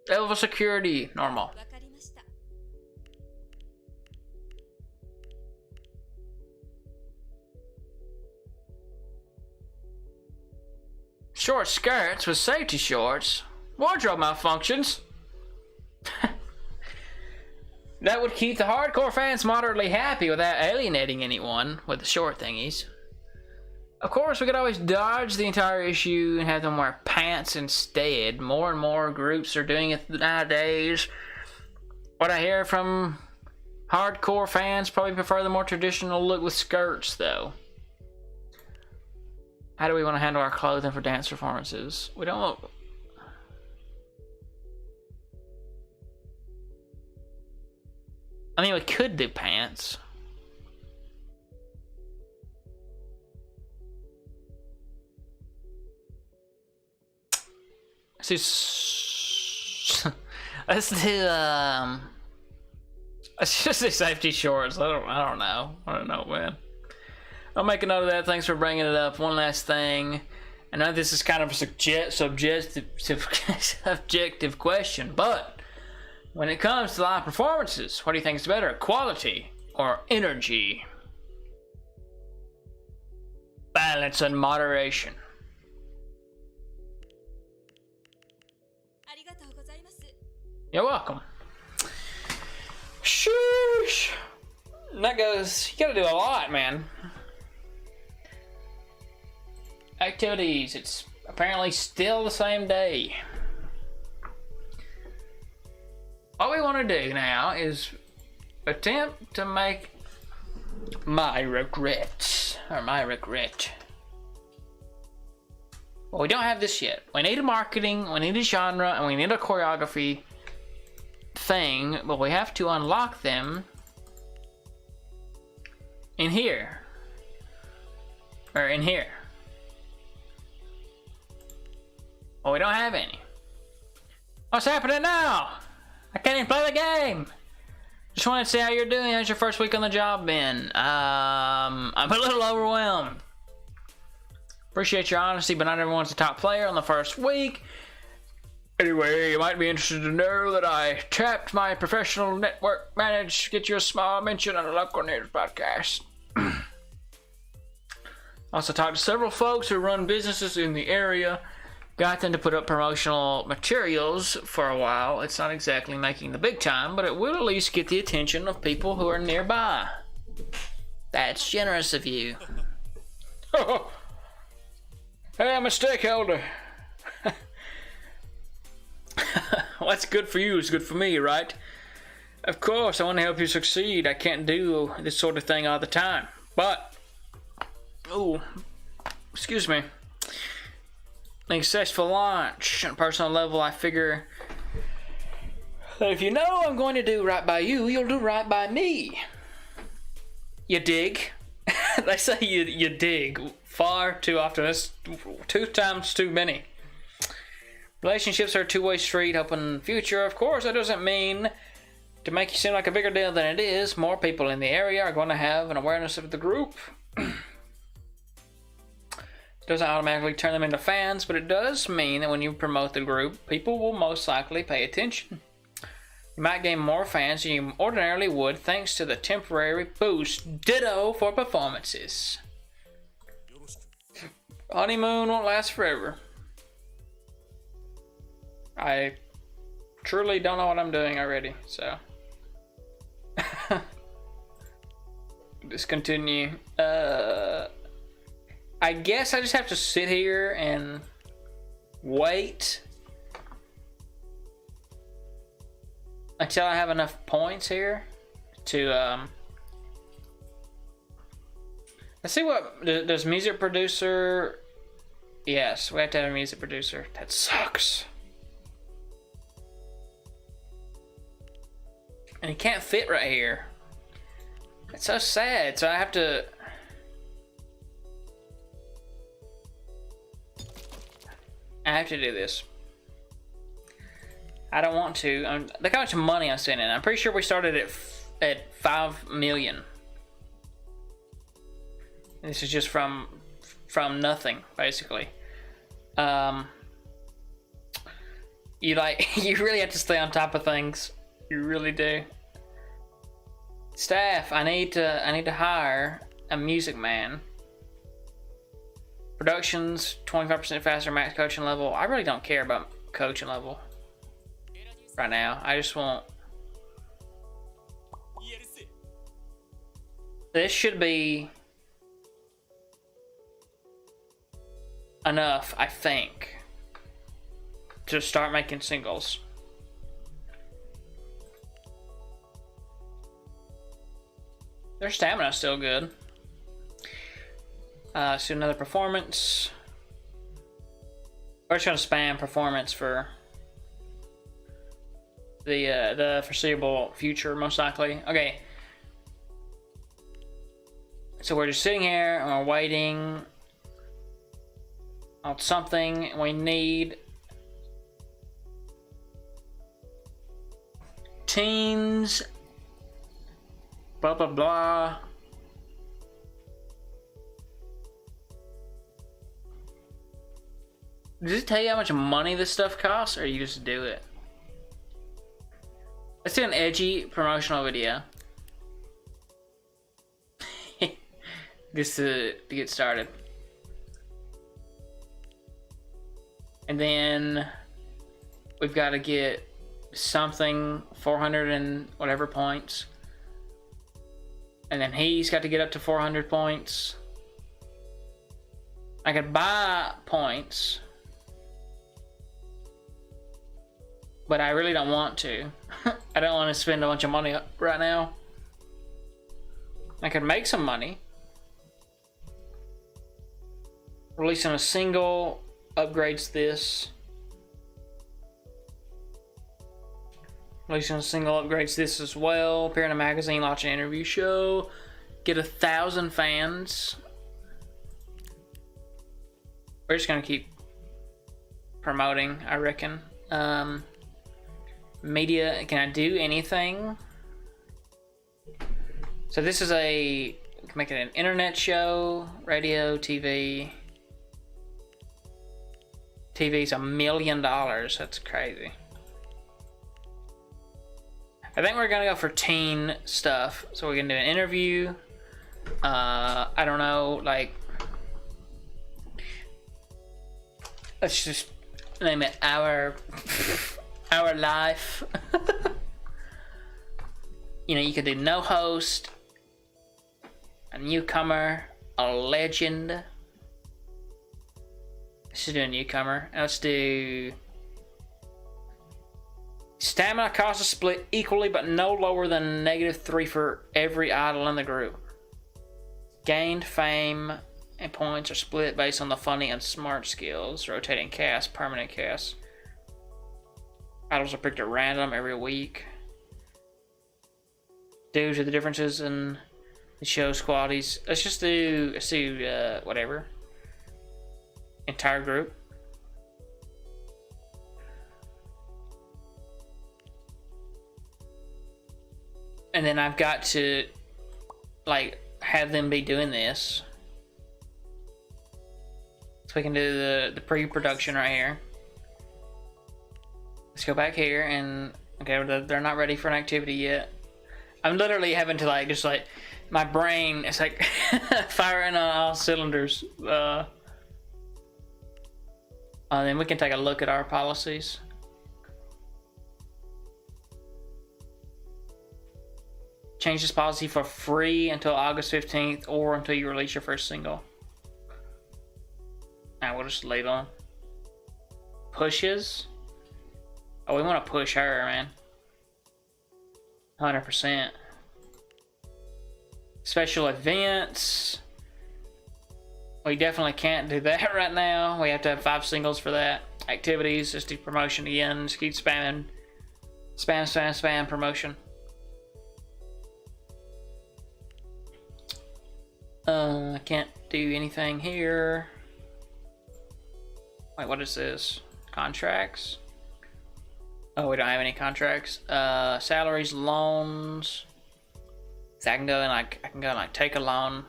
Level of security normal. Short skirts with safety shorts. Wardrobe malfunctions. That would keep the hardcore fans moderately happy without alienating anyone with the short thingies. Of course, we could always dodge the entire issue and have them wear pants instead. More and more groups are doing it nowadays. What I hear from hardcore fans probably prefer the more traditional look with skirts, though. How do we want to handle our clothing for dance performances? We don't... I mean, we could do pants. Let's do let's just do safety shorts. I don't know, man. I'll make a note of that. Thanks for bringing it up. One last thing. I know this is kind of a subjective question, but when it comes to live performances, what do you think is better, quality or energy? Balance and moderation. You're welcome. Shoosh. And that goes, you gotta do a lot, man. Activities, it's apparently still the same day. All we want to do now is attempt to make my regret. Well, we don't have this yet. We need a marketing, we need a genre, and we need a choreography thing, but we have to unlock them in here. Or in here. Well, we don't have any. What's happening now? I can't even play the game. Just wanted to see how you're doing. How's your first week on the job been? I'm a little overwhelmed. Appreciate your honesty, but not everyone's a top player on the first week. Anyway, you might be interested to know that I tapped my professional network managed to get you a small mention on a local news podcast. Also talked to several folks who run businesses in the area. Got them to put up promotional materials for a while. It's not exactly making the big time, but it will at least get the attention of people who are nearby. That's generous of you. Hey, I'm a stakeholder. What's good for you is good for me, right? Of course, I want to help you succeed. I can't do this sort of thing all the time. But, oh, excuse me. A successful launch on a personal level, I figure that if you know I'm going to do right by you, you'll do right by me. You dig? They say you dig far too often. That's 2 times too many. Relationships are a two-way street. Hoping in the future, of course, that doesn't mean to make you seem like a bigger deal than it is. More people in the area are going to have an awareness of the group. Doesn't automatically turn them into fans, but it does mean that when you promote the group, people will most likely pay attention. You might gain more fans than you ordinarily would thanks to the temporary boost. Ditto for performances. Honeymoon won't last forever. I truly don't know what I'm doing already, so. Discontinue. I guess I just have to sit here and wait until I have enough points here to let's see what does music producer. Yes, we have to have a music producer. That sucks. And he can't fit right here. It's so sad. So I have to. I have to do this. I don't want to. Look how much money I'm spending. I'm pretty sure we started at 5 million. And this is just from nothing, basically. You really have to stay on top of things. You really do. Staff, I need to hire a music man. Productions 25% faster max coaching level. I really don't care about coaching level right now. I just want. This should be enough, I think, to start making singles. Their stamina's still good. So another performance. We're just gonna spam performance for the foreseeable future, most likely. Okay. So we're just sitting here and we're waiting on something. We need teens. Blah blah blah. Does it tell you how much money this stuff costs, or you just do it? Let's do an edgy promotional video. Just to get started. And then we've got to get something 400 and whatever points. And then he's got to get up to 400 points. I could buy points, but I really don't want to. I don't want to spend a bunch of money right now. I could make some money. Releasing a single upgrades this. Releasing a single upgrades this as well. Appear in a magazine, launch an interview show. Get 1,000 fans. We're just gonna keep promoting, I reckon. Media, can I do anything? So this is we can make it an internet show, radio, TV. TV's $1 million, that's crazy. I think we're gonna go for teen stuff. So we're gonna do an interview. I don't know, like, let's just name it Our Life. You know, you could do no host, a newcomer, a legend. Let's do a newcomer. And let's do stamina costs are split equally, but no lower than -3 for every idol in the group. Gained fame and points are split based on the funny and smart skills. Rotating cast, permanent cast. Idols are picked at random every week. Due to the differences in the show's qualities, let's do whatever. Entire group. And then I've got to, like, have them be doing this. So we can do the pre-production right here. Let's go back here and, okay, they're not ready for an activity yet. I'm literally having to, like, just like, my brain is like firing on all cylinders. Then we can take a look at our policies. Change this policy for free until August 15th or until you release your first single. Now we'll just leave them. Pushes. Oh, we want to push her, man. 100%. Special events. We definitely can't do that right now. We have to have 5 singles for that. Activities, just do promotion again. Just keep spamming. Spam promotion. I can't do anything here. Wait, what is this? Contracts? Oh, we don't have any contracts. Salaries, loans. So I can go and take a loan.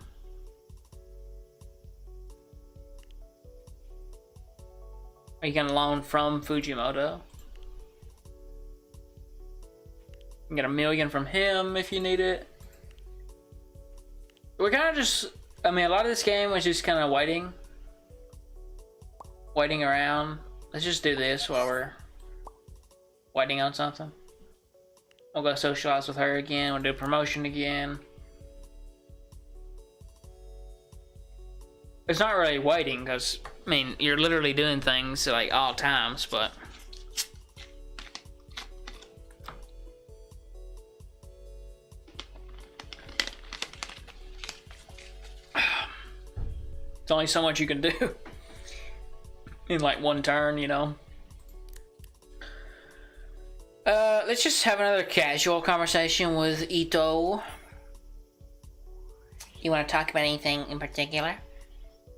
You can loan from Fujimoto. You can get $1 million from him if you need it. We're kind of just, I mean, a lot of this game was just kind of waiting around. Let's just do this while we're waiting on something. We'll go socialize with her again. We'll do promotion again. It's not really waiting because, I mean, you're literally doing things like all times, but There's only so much you can do in like one turn, you know. Let's just have another casual conversation with Ito. You want to talk about anything in particular?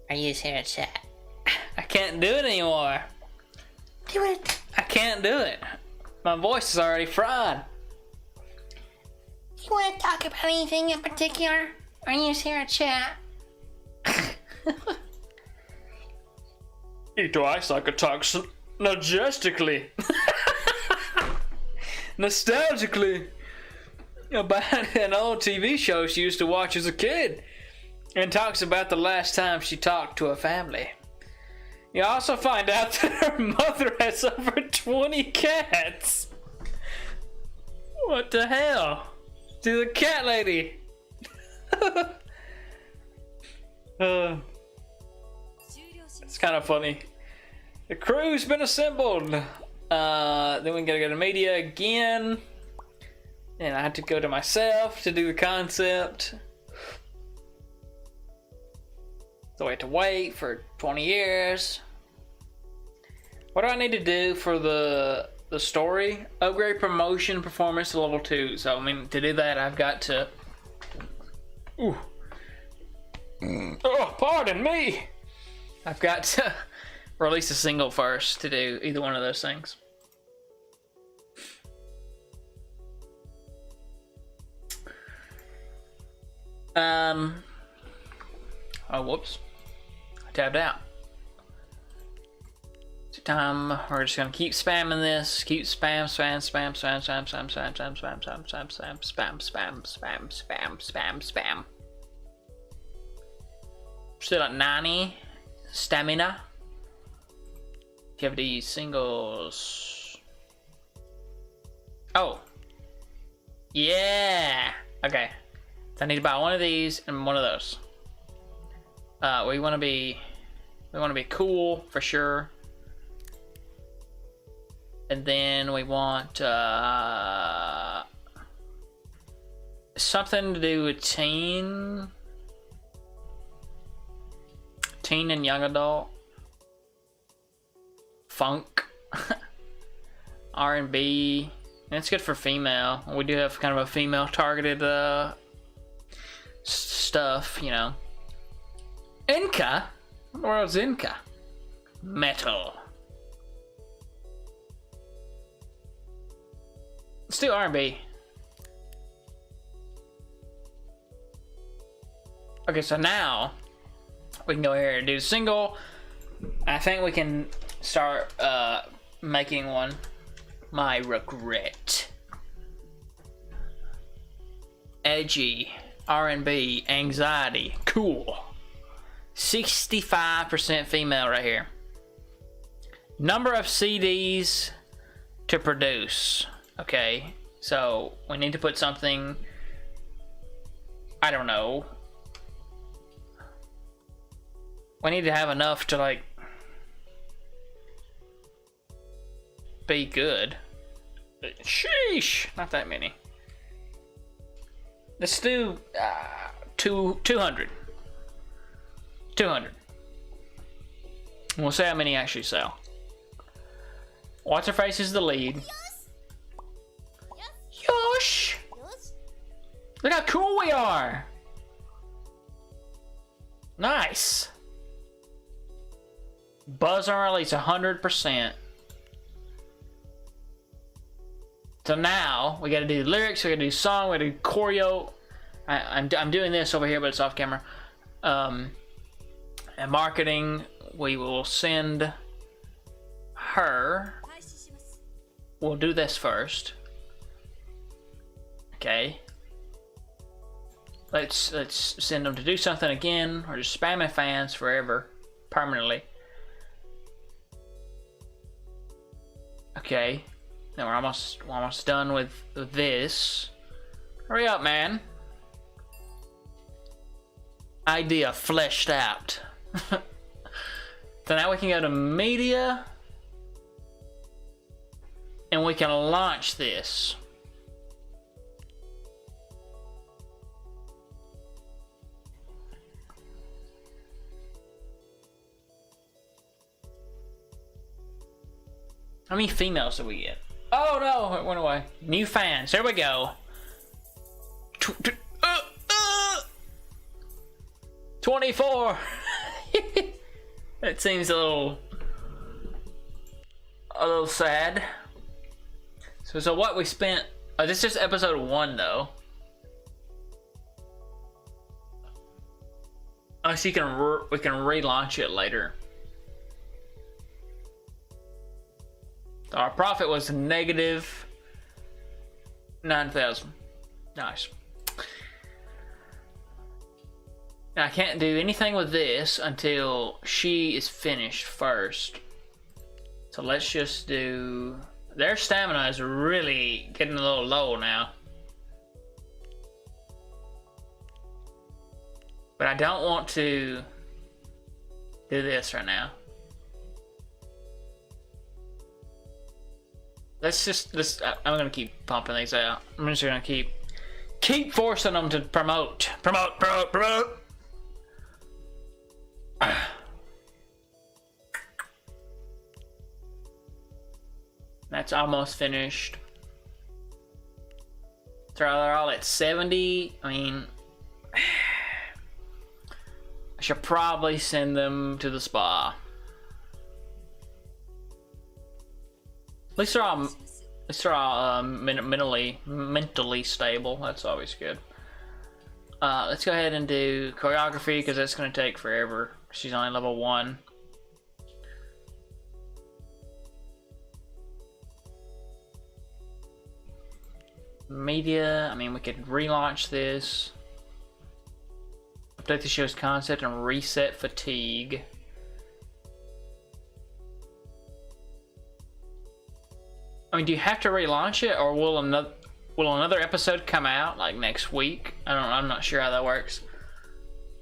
Are you just here to chat? I can't do it anymore. Do it. I can't do it. My voice is already fried. You want to talk about anything in particular? Or are you just here to chat? Ito Isaka talks majestically. Nostalgically about an old TV show she used to watch as a kid, and talks about the last time she talked to a family. You also find out that her mother has over 20 cats. What the hell? To the cat lady. It's kind of funny. The crew's been assembled. Then we gotta go to media again. And I had to go to myself to do the concept. So I had to wait for 20 years. What do I need to do for the story? Upgrade promotion performance to level 2. So I mean, to do that, I've got to... Ooh. Oh, pardon me! I've got to release a single first to do either one of those things. Oh, whoops. I tabbed out. Time, we're just gonna keep spamming this. Keep spam. Still at 90 stamina. You have these singles. Oh. Yeah. Okay. I need to buy one of these and one of those. We want to be cool for sure. And then we want something to do with teen and young adult, funk, R&B. And it's good for female. We do have kind of a female targeted stuff, you know. Inca? What the world's Inca? Metal. Let's do R&B. Okay, so now we can go here and do single. I think we can start making one. My regret. Edgy. R&B. Anxiety. Cool. 65% female right here. Number of CDs to produce. Okay, so we need to put something, I don't know. We need to have enough to like be good. Sheesh, not that many. Let's do 200. 200. We'll see how many actually sell. What's her face is the lead. Yosh! Look how cool we are! Nice! Buzz on release 100%. So now we gotta do lyrics, we gotta do song, we gotta do choreo. I'm doing this over here, but it's off camera. And marketing, we will send her. We'll do this first. Okay. Let's send them to do something again, or just spamming fans forever, permanently. Okay. Now we're almost done with this. Hurry up, man. Idea fleshed out. So now we can go to media, and we can launch this. How many females do we get? Oh no, it went away. New fans. There we go. 24. That seems a little sad. So what we spent? Oh, this is just episode 1 though. Oh, so we can relaunch it later. Our profit was negative 9,000. Nice. Now I can't do anything with this until she is finished first. So let's just do... Their stamina is really getting a little low now. But I don't want to do this right now. I'm gonna keep pumping these out. I'm just gonna keep forcing them to promote. That's almost finished. So they're all at 70. I mean, I should probably send them to the spa. At least they're all mentally stable. That's always good. Let's go ahead and do choreography because that's going to take forever. She's only level 1. Media, I mean, we could relaunch this. Update the show's concept and reset fatigue. I mean, do you have to relaunch it, or will another episode come out like next week? I'm not sure how that works.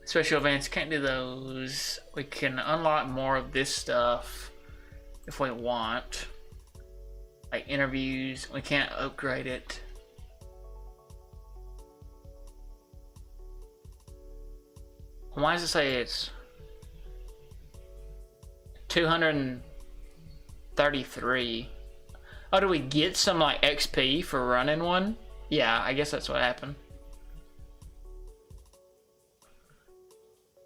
Special events, can't do those. We can unlock more of this stuff if we want. Like interviews, we can't upgrade it. Why does it say it's 233? Oh, do we get some like XP for running one? Yeah, I guess that's what happened.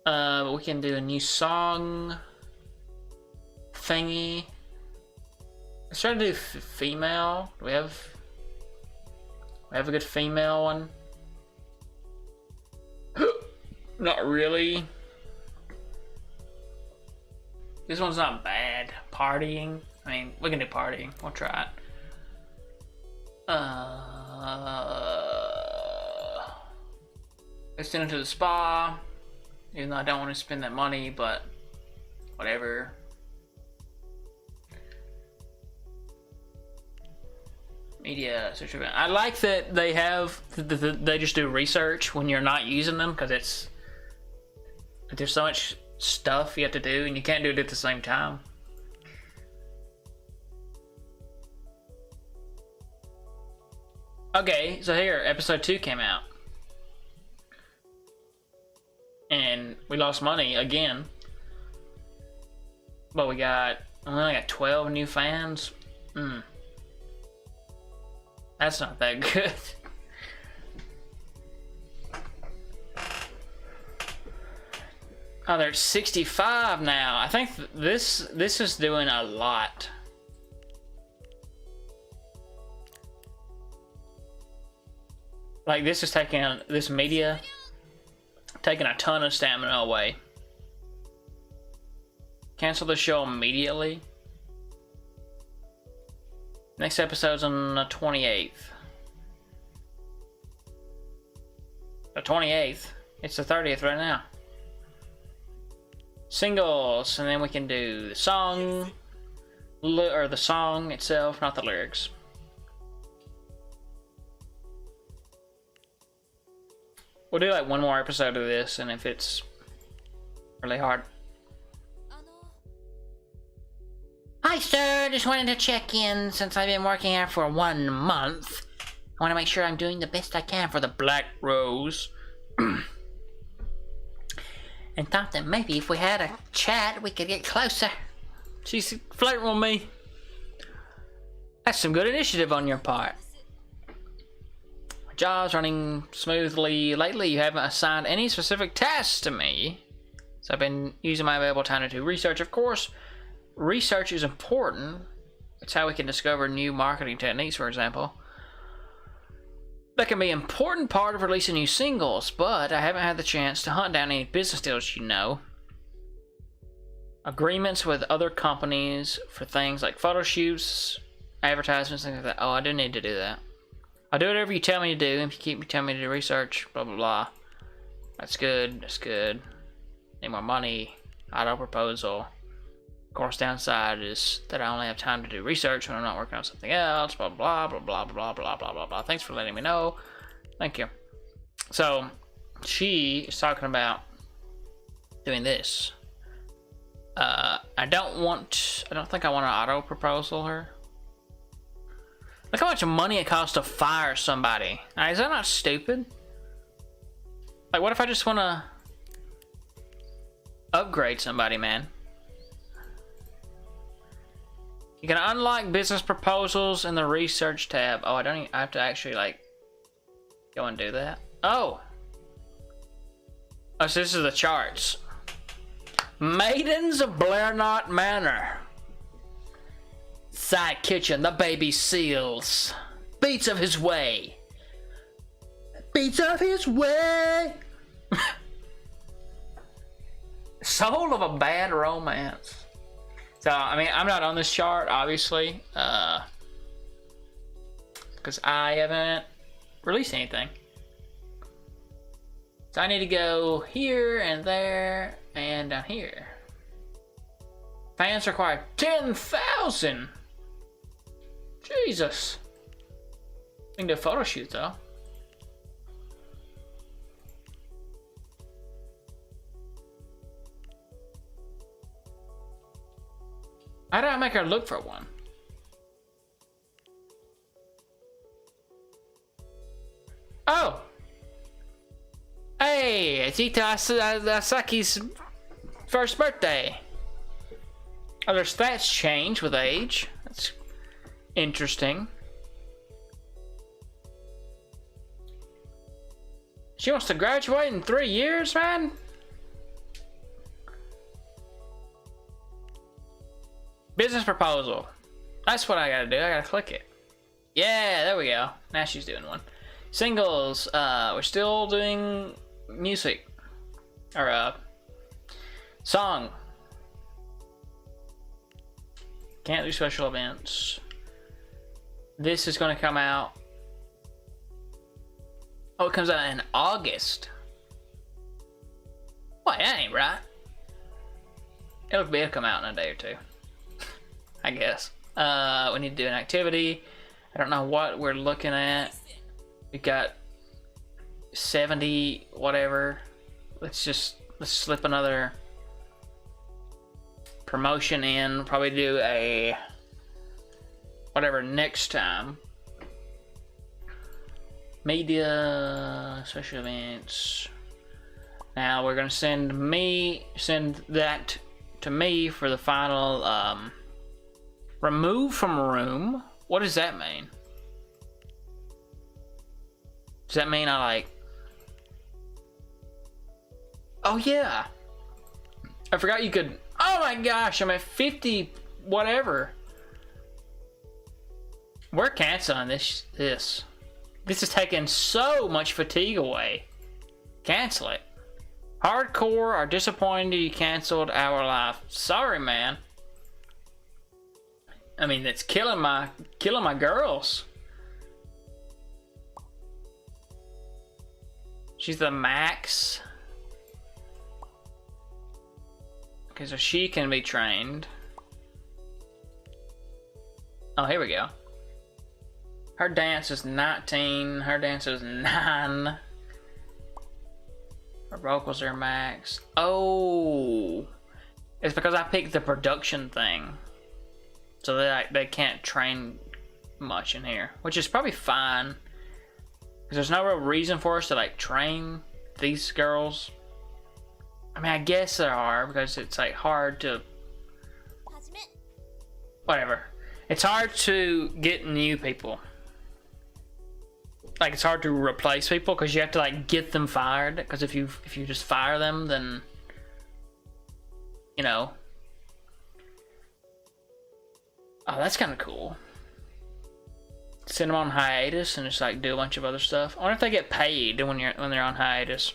We can do a new song thingy. Let's try to do female. Do we have a good female one? Not really. This one's not bad. Partying. I mean, we can do partying. We'll try it. Let's send it to the spa. Even though I don't want to spend that money, but whatever. Media search event. I like that they have they just do research when you're not using them, because there's so much stuff you have to do and you can't do it at the same time. Okay, so here, episode 2 came out. And we lost money again. But we only got 12 new fans. That's not that good. Oh, there's 65 now. I think this is doing a lot. Like this is this media taking a ton of stamina away. Cancel the show immediately. Next episode's on the 28th. The 28th? It's the 30th right now. Singles, and then we can do the song, or the song itself, not the lyrics. We'll do like one more episode of this, and if it's really hard. Hi, sir. Just wanted to check in since I've been working here for 1 month. I want to make sure I'm doing the best I can for the Black Rose. And thought that maybe if we had a chat, we could get closer. She's flirting with me. That's some good initiative on your part. My job's running smoothly. Lately, you haven't assigned any specific tasks to me. So I've been using my available time to do research. Of course, research is important. It's how we can discover new marketing techniques, for example. That can be an important part of releasing new singles, but I haven't had the chance to hunt down any business deals, you know. Agreements with other companies for things like photoshoots, advertisements, things like that. Oh, I do need to do that. I'll do whatever you tell me to do. If you keep telling me to do research, blah, blah, blah. That's good. That's good. Need more money. Auto proposal. Of course, downside is that I only have time to do research when I'm not working on something else. Blah, blah, blah, blah, blah, blah, blah, blah, blah. Thanks for letting me know. Thank you. So, she is talking about doing this. I don't think I want to auto proposal her. Look how much money it costs to fire somebody. Is that not stupid? Like, what if I just want to upgrade somebody, man? You can unlock business proposals in the research tab. Oh, I have to actually, like, go and do that. Oh, so this is the charts. Maidens of Blair Knot Manor. Side kitchen, the baby seals. Beats of his way. Beats of his way. Soul of a bad romance. So, I mean, I'm not on this chart, obviously. Because I haven't released anything. So I need to go here and there and down here. Fans require 10,000. Jesus. We can do a photo shoot though. How do I make her look for one? Oh! Hey, it's Ito Asaki's first birthday. Oh, their stats change with age. That's interesting. She wants to graduate in 3 years, man? Business proposal. That's what I gotta do. I gotta click it. Yeah, there we go. Now she's doing one. Singles. We're still doing music. Or, song. Can't do special events. This is gonna come out. Oh, it comes out in August. Well, that ain't right. It'll come out in a day or two. I guess. We need to do an activity. I don't know what we're looking at. We got 70 whatever. Let's slip another promotion in. Probably do a whatever next time. Media, special events. Now we're gonna send that to me for the final remove from room. What does that mean? Does that mean I like... Oh yeah! I forgot you could... Oh my gosh, I'm at 50 whatever. We're canceling this. This is taking so much fatigue away. Cancel it. Hardcore are disappointed you canceled our life. Sorry, man. I mean, it's killing my girls. She's the max. Okay, so she can be trained. Oh, here we go. Her dance is 19. Her dance is 9. Her vocals are max. Oh, it's because I picked the production thing. So they can't train much in here, which is probably fine. Because there's no real reason for us to like train these girls. I mean, I guess there are, because it's like hard to... Whatever. It's hard to get new people. Like, it's hard to replace people because you have to like get them fired. Because if you just fire them, then you know. Oh, that's kind of cool. Send them on hiatus and just like do a bunch of other stuff. I wonder if they get paid when they're on hiatus.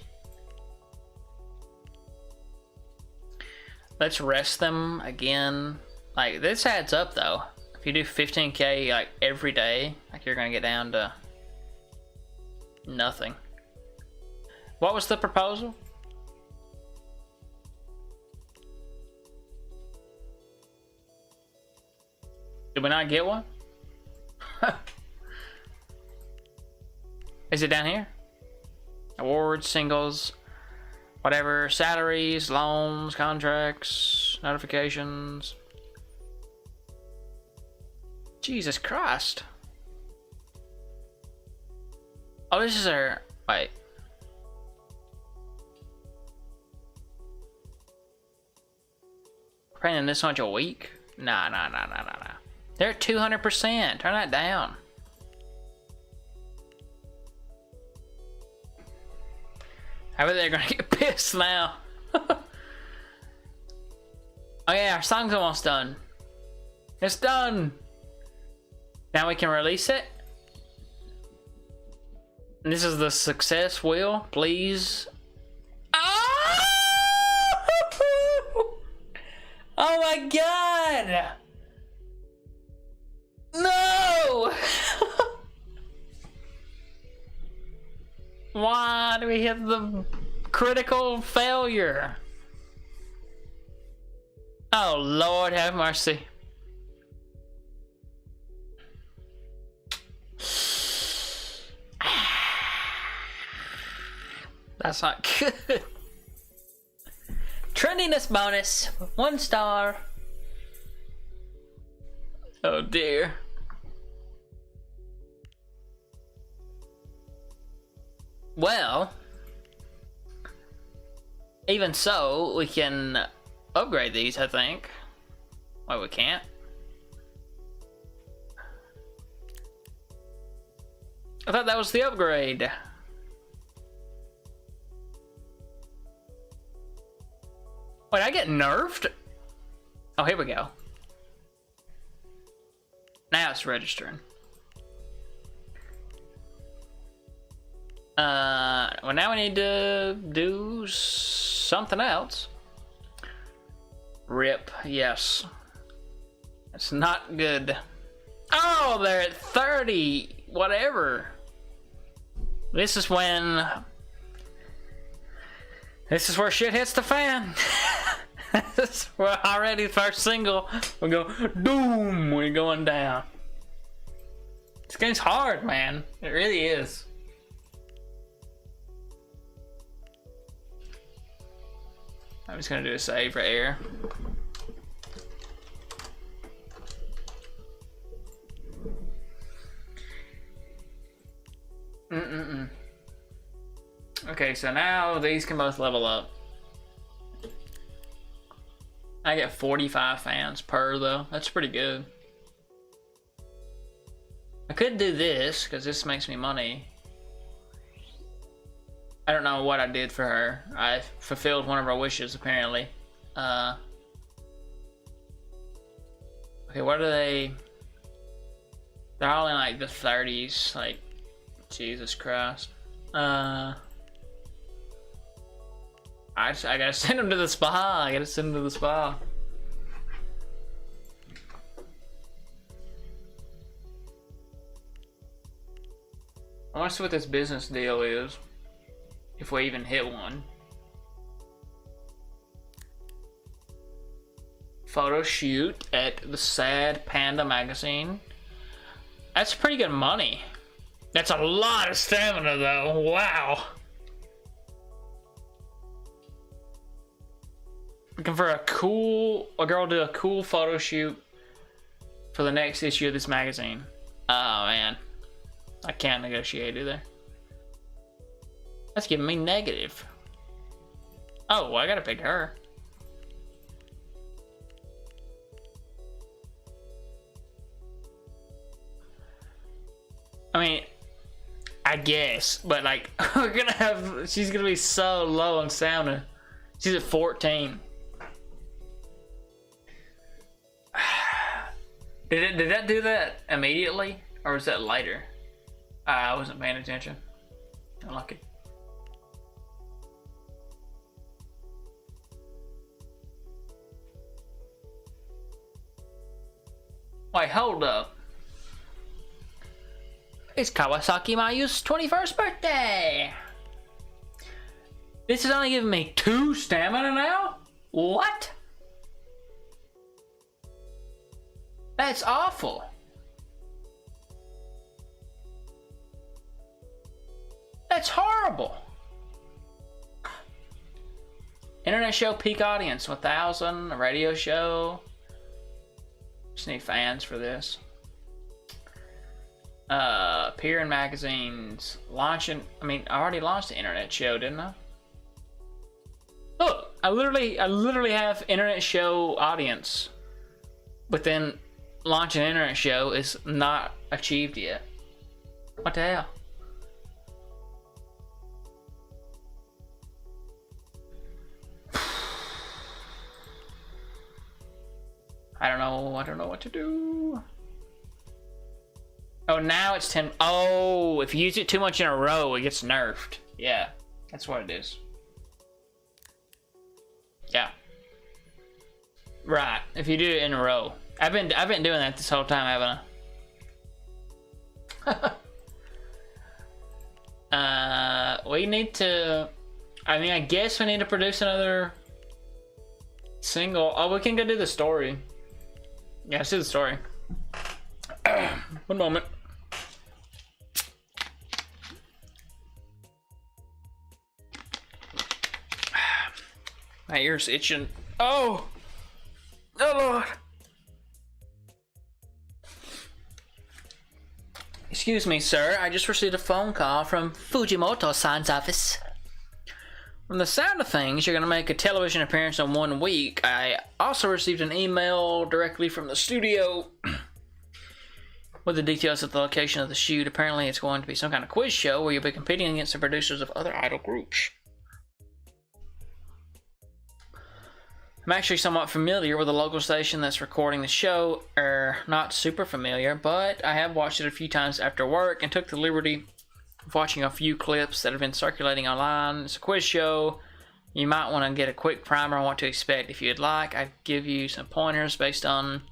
Let's rest them again. Like, this adds up though. If you do 15K like every day, like, you're gonna get down to nothing. What was the proposal? Did we not get one? Is it down here? Awards, singles, whatever, salaries, loans, contracts, notifications. Jesus Christ. Oh, this is our, wait. We're paying this much a week? Nah. They're at 200%. Turn that down. I bet they're gonna get pissed now. Oh yeah, our song's almost done. It's done. Now we can release it. And this is the success wheel, please. Oh! Oh my god! No! Why do we hit the critical failure? Oh Lord, have mercy. That's not good. Trendiness bonus, 1 star. Oh dear. Well, even so, we can upgrade these, I think. Why we can't? I thought that was the upgrade. Wait, I get nerfed? Oh, here we go. Now it's registering. Well, now we need to do something else. RIP, yes. It's not good. Oh, they're at 30, whatever. This is when... This is where shit hits the fan. This is where already first single, we go, doom, we're going down. This game's hard, man. It really is. I'm just gonna do a save right here. Okay, so now these can both level up. I get 45 fans per though. That's pretty good. I could do this because this makes me money. I don't know what I did for her. I fulfilled one of her wishes apparently. Okay, what are they? They're all in like the 30s. Like, Jesus Christ. I gotta send them to the spa. I gotta send them to the spa. I wanna see what this business deal is. If we even hit one. Photo shoot at the Sad Panda magazine. That's pretty good money. That's a lot of stamina though. Wow. Looking for a girl do a cool photo shoot for the next issue of this magazine. Oh man. I can't negotiate either. That's giving me negative. Oh, well, I gotta pick her. I mean, I guess, but like, we're gonna have, she's gonna be so low on sound. She's at 14. Did that do that immediately, or was that later? I wasn't paying attention. Unlucky. Wait, hold up. It's Kawasaki Mayu's 21st birthday! This is only giving me 2 stamina now? What? That's awful. That's horrible. Internet show peak audience 1,000, a radio show. Just need fans for this. Appear in magazines. Launching. I mean, I already launched the internet show, didn't I? Look, I literally have internet show audience. But then launch an internet show is not achieved yet. What the hell? I don't know what to do. Oh, now it's 10. Oh, if you use it too much in a row, it gets nerfed. Yeah, that's what it is. Yeah. Right, if you do it in a row. I've been doing that this whole time, haven't I? We need to, I mean, I guess we need to produce another single. Oh, we can go do the story. Yeah, let's do the story. One moment. My ear's itching. Oh! Oh, Lord! Excuse me, sir. I just received a phone call from Fujimoto-san's office. From the sound of things, you're going to make a television appearance in 1 week. I also received an email directly from the studio with the details of the location of the shoot. Apparently, it's going to be some kind of quiz show where you'll be competing against the producers of other idol groups. I'm actually somewhat familiar with the local station that's recording the show. Not super familiar, but I have watched it a few times after work and took the liberty of watching a few clips that have been circulating online. It's a quiz show. You might want to get a quick primer on what to expect if you'd like. I give you some pointers based on...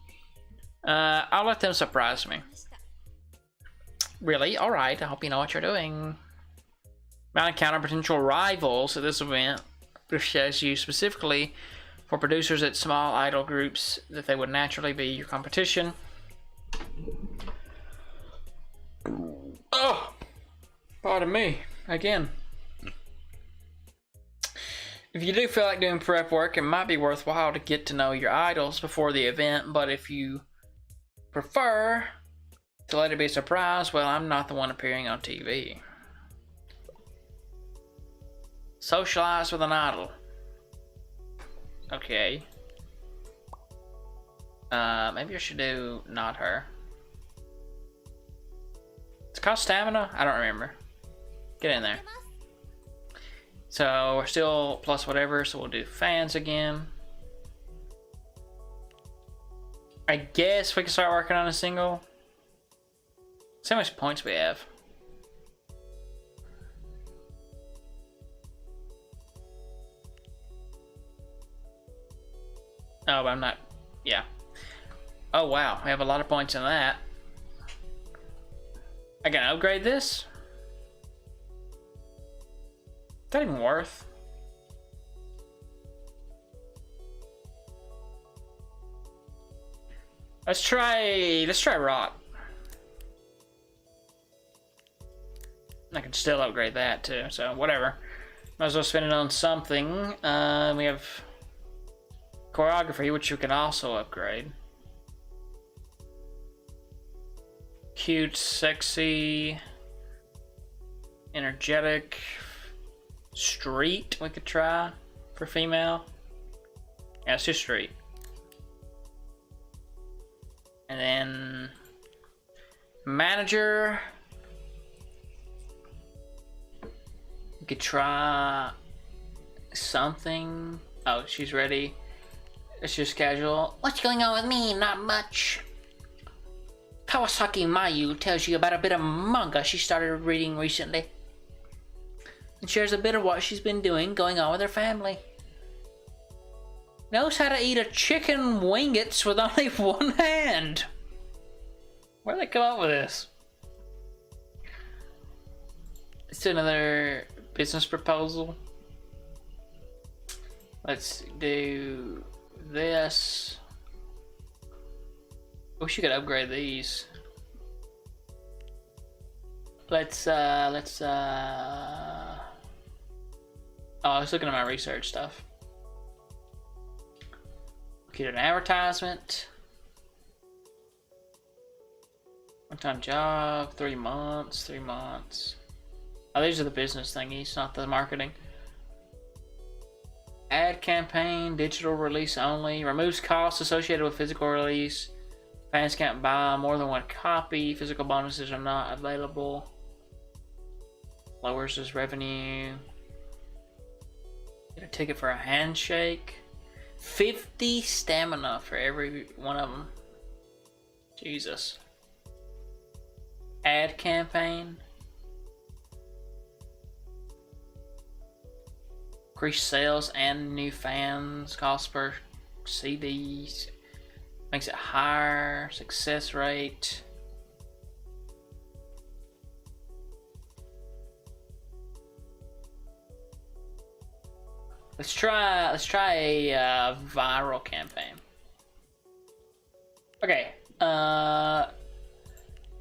I'll let them surprise me. Really? Alright, I hope you know what you're doing. Might encounter potential rivals at this event, which says you specifically for producers at small idol groups that they would naturally be your competition. Oh! Pardon me. Again. If you do feel like doing prep work, it might be worthwhile to get to know your idols before the event, but if you prefer to let it be a surprise, well, I'm not the one appearing on TV. Socialize with an idol. Okay. Maybe I should do not her. It's called stamina? I don't remember. Get in there. So we're still plus whatever, so we'll do fans again. I guess we can start working on a single. See how much points we have. Oh, but I'm not, yeah. Oh wow, we have a lot of points in that. I can upgrade this? Is that even worth? Let's try rot. I can still upgrade that too, so whatever. Might as well spend it on something. We have choreography, which you can also upgrade. Cute, sexy, energetic, street we could try for female. Yeah, it's just street. And then manager, We could try something. Oh, she's ready. It's just casual. What's going on with me? Not much. Kawasaki Mayu tells you about a bit of manga she started reading recently. And shares a bit of what she's been doing going on with her family. Knows how to eat a chicken wingets with only one hand. Where'd they come up with this? It's another business proposal. Let's do this. Wish you could upgrade these. Let's oh, I was looking at my research stuff. Get an advertisement. One-time job, 3 months, 3 months. Oh, these are the business thingies, not the marketing. Ad campaign, digital release only. Removes costs associated with physical release. Fans can't buy more than one copy. Physical bonuses are not available. Lowers his revenue. Get a ticket for a handshake. 50 stamina for every one of them. Jesus. Ad campaign. Increase sales and new fans. Cost per CDs. Makes it higher. Success rate. Let's try a viral campaign. Okay. And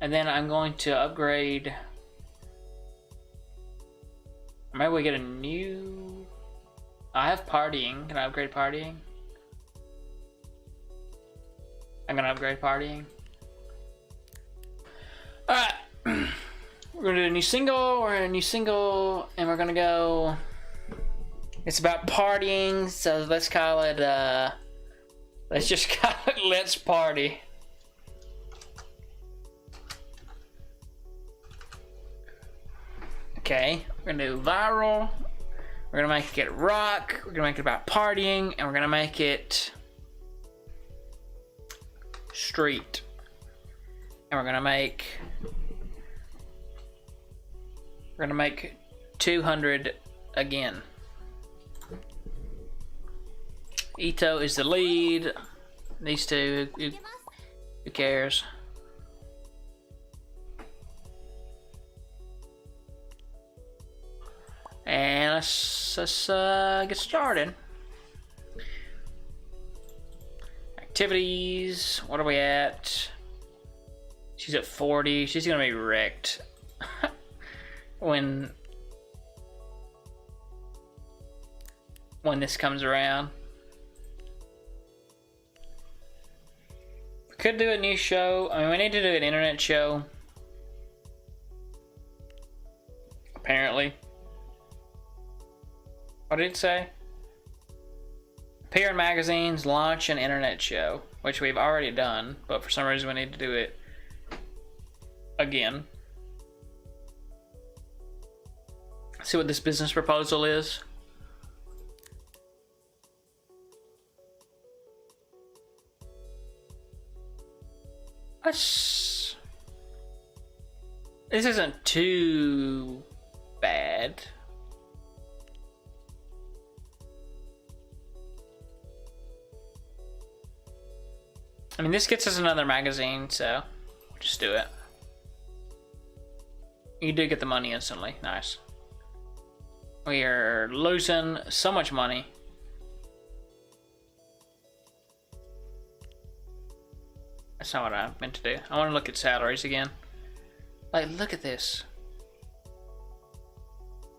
then I'm going to upgrade. Maybe we get a new. I have partying. Can I upgrade partying? I'm gonna upgrade partying. Alright. We're gonna do a new single. We're in a new single. And we're gonna go. It's about partying. So let's call it, let's just call it Let's Party. Okay. We're gonna do viral. We're gonna make it rock. We're gonna make it about partying. And we're gonna make it street. And we're gonna make 200 again. Ito is the lead. These two, who cares? And let's get started. Activities. What are we at? She's at 40. She's gonna be wrecked when this comes around. We could do a new show. I mean, we need to do an internet show. Apparently. What did it say? Appear in magazines, launch an internet show, which we've already done, but for some reason we need to do it again. See what this business proposal is. This isn't too bad. I mean, this gets us another magazine, so just do it. You do get the money instantly. Nice. We are losing so much money. That's not what I meant to do. I want to look at salaries again. Like, look at this.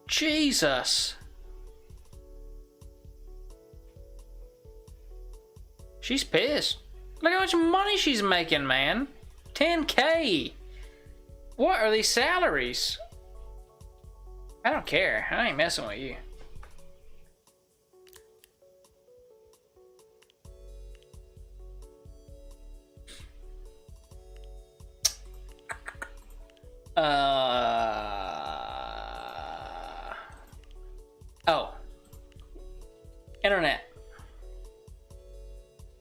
Jesus. She's pissed. Look how much money she's making, man. 10K. What are these salaries? I don't care. I ain't messing with you. internet.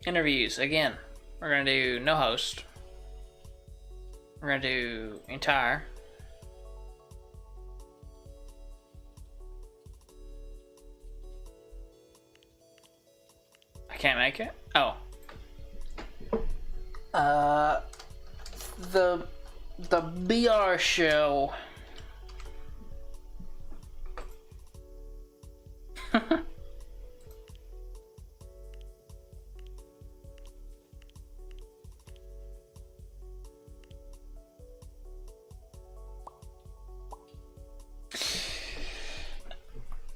Interviews, again. We're gonna do no host. We're gonna do entire. I can't make it? Oh. The BR show.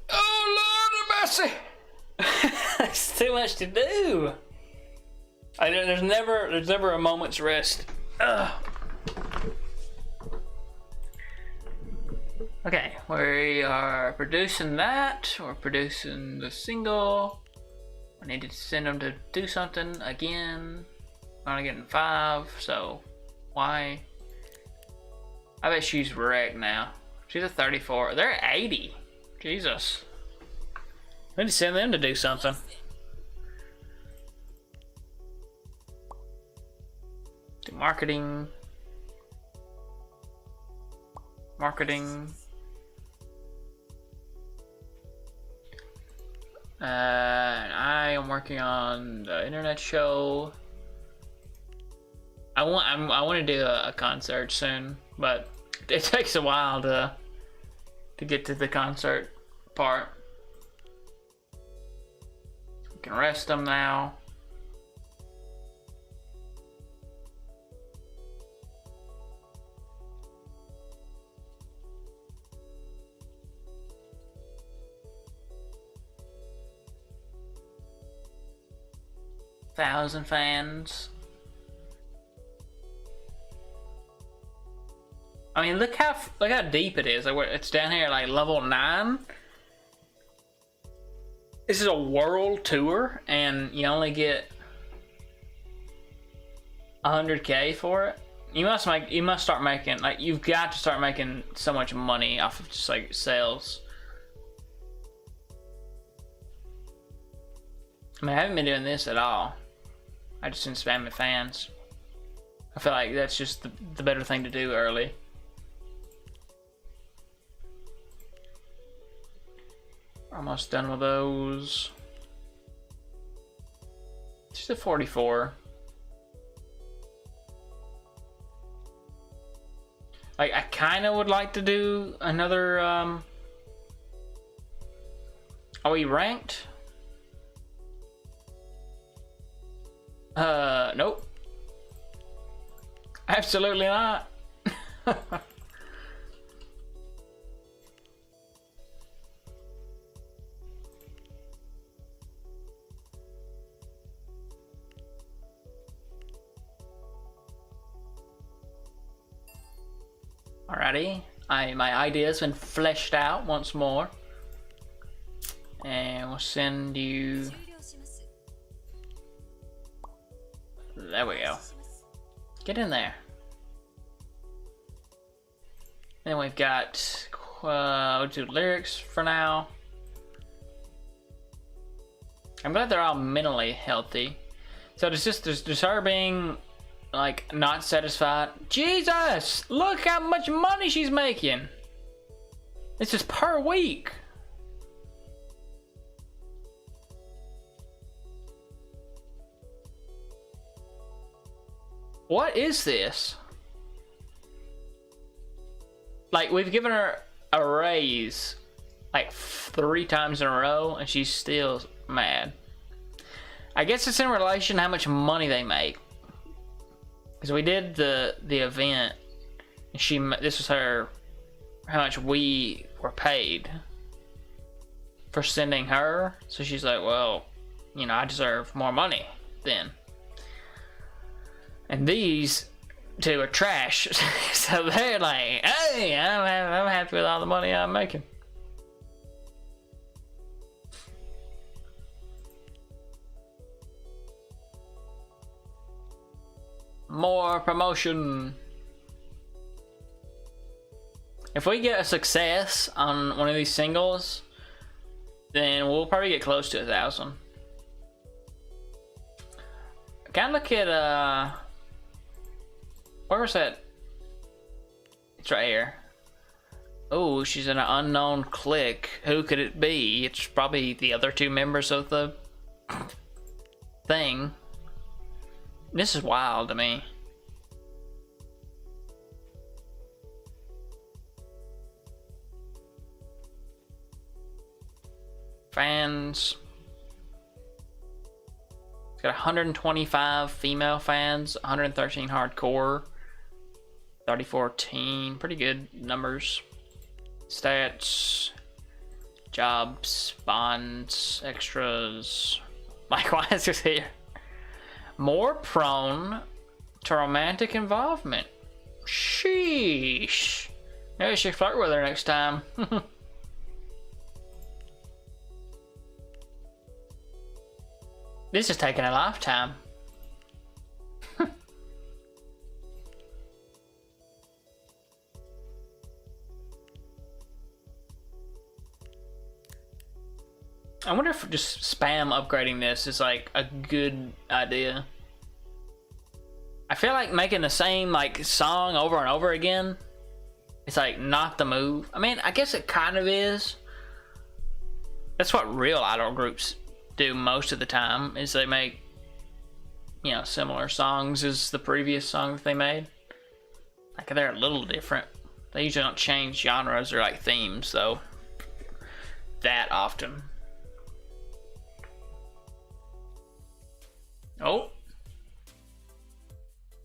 Oh Lord of mercy! It's too much to do. There's never a moment's rest. Ugh. Okay, we are producing that. We're producing the single. I need to send them to do something again. I'm only getting 5, so why? I bet she's wrecked now. She's a 34. They're 80. Jesus. I need to send them to do something. Do marketing. Marketing. I am working on the internet show. I want to do a concert soon, but it takes a while to get to the concert part. We can rest them now. Thousand fans. I mean, look how deep it is. Like, it's down here, like level 9. This is a world tour, and you only get 100K for it. You must start making, like, you've got to start making so much money off of just like sales. I mean, I haven't been doing this at all. I just been spamming fans. I feel like that's just the better thing to do early. Almost done with those. Just a 44. Like, I kind of would like to do another, Are we ranked? Nope. Absolutely not. Alrighty, my idea's been fleshed out once more, and we'll send you. There we go. Get in there. Then we've got we'll do lyrics for now. I'm glad they're all mentally healthy. So there's her being like not satisfied. Jesus, look how much money she's making. This is per week. What is this? Like, we've given her a raise like 3 times in a row, and she's still mad. I guess it's in relation to how much money they make. Because we did the event, and this was her, how much we were paid for sending her. So she's like, well, you know, I deserve more money then. And these two are trash. So they're like, hey, I'm happy with all the money I'm making. More promotion. If we get a success on one of these singles, then we'll probably get close to 1,000. Kind of look at where was that? It's right here. Oh, she's in an unknown clique. Who could it be? It's probably the other two members of the thing. This is wild to me. Fans. It's got 125 female fans, 113 hardcore, 34 teen. Pretty good numbers. Stats, jobs, bonds, extras. Like, why is this here? More prone to romantic involvement. Sheesh. Maybe I should flirt with her next time. This is taking a lifetime. I wonder if just spam upgrading this is like a good idea. I feel like making the same like song over and over again, it's like not the move. I mean, I guess it kind of is. That's what real idol groups do most of the time, is they make, you know, similar songs as the previous song that they made. Like, they're a little different. They usually don't change genres or like themes though that often. Oh,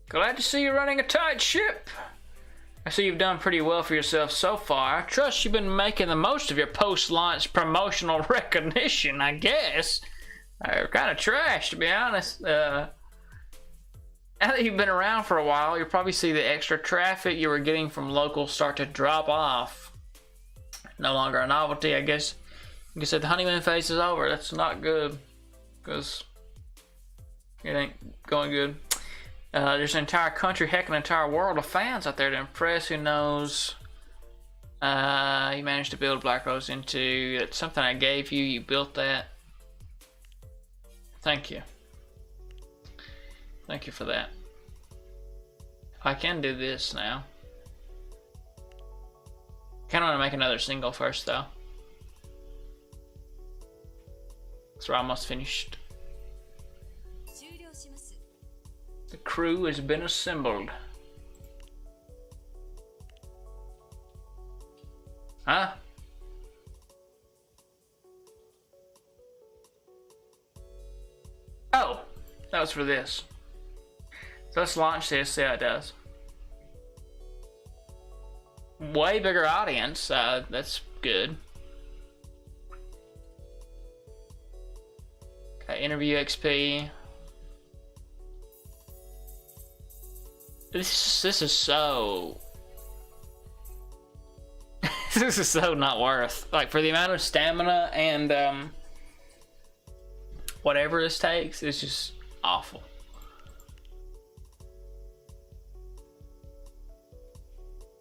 glad to see you running a tight ship. I see you've done pretty well for yourself so far. I trust you've been making the most of your post-launch promotional recognition, I guess. They're kind of trash, to be honest. Now that you've been around for a while, you'll probably see the extra traffic you were getting from locals start to drop off. No longer a novelty, I guess. You can say the honeymoon phase is over. That's not good, because it ain't going good. There's an entire country, heck, an entire world of fans out there to impress. Who knows? You managed to build Black Rose into it's something I gave you. You built that. Thank you. Thank you for that. I can do this now. Kind of want to make another single first, though. So we're almost finished. The crew has been assembled. Huh? Oh, that was for this. So let's launch this, see how it does. Way bigger audience, that's good. Okay, interview XP. This is so this is so not worth, like, for the amount of stamina and whatever this takes. It's just awful.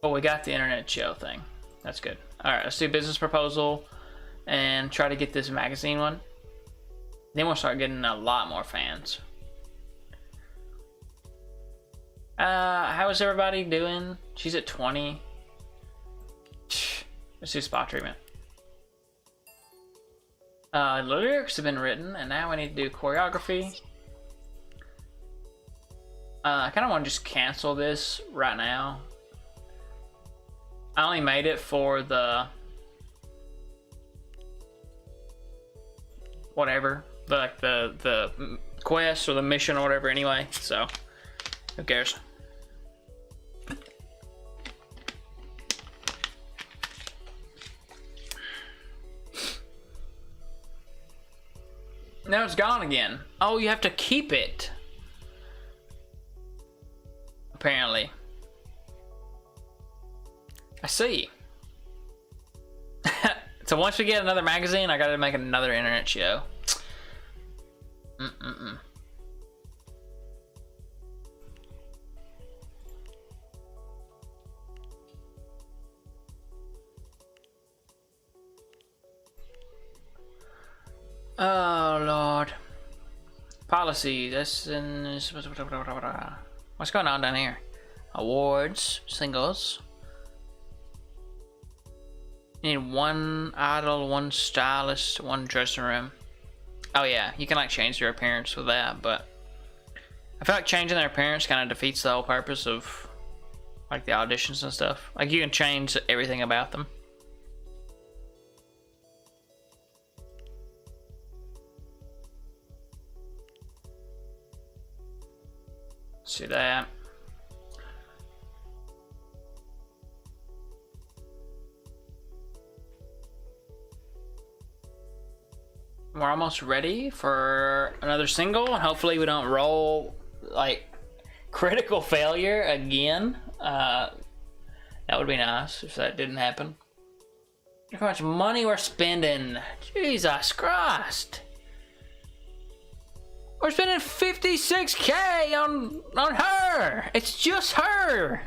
Oh, we got the internet show thing. That's good. All right, let's do business proposal and try to get this magazine one. Then we'll start getting a lot more fans. How is everybody doing? She's at 20. Let's do spot treatment. The lyrics have been written, and now we need to do choreography. I kind of want to just cancel this right now. I only made it for the whatever, like the quest or the mission or whatever anyway, so who cares? Now it's gone again. Oh, you have to keep it. Apparently. I see. So once we get another magazine, I gotta make another internet show. Oh Lord. Policy. This is what's going on down here? Awards, singles. You need one idol, one stylist, one dressing room. Oh yeah, you can like change their appearance with that, but I feel like changing their appearance kind of defeats the whole purpose of like the auditions and stuff. Like you can change everything about them. See that. We're almost ready for another single, and hopefully we don't roll like critical failure again. That would be nice if that didn't happen. Look how much money we're spending. Jesus Christ. We're spending $56K on her. It's just her.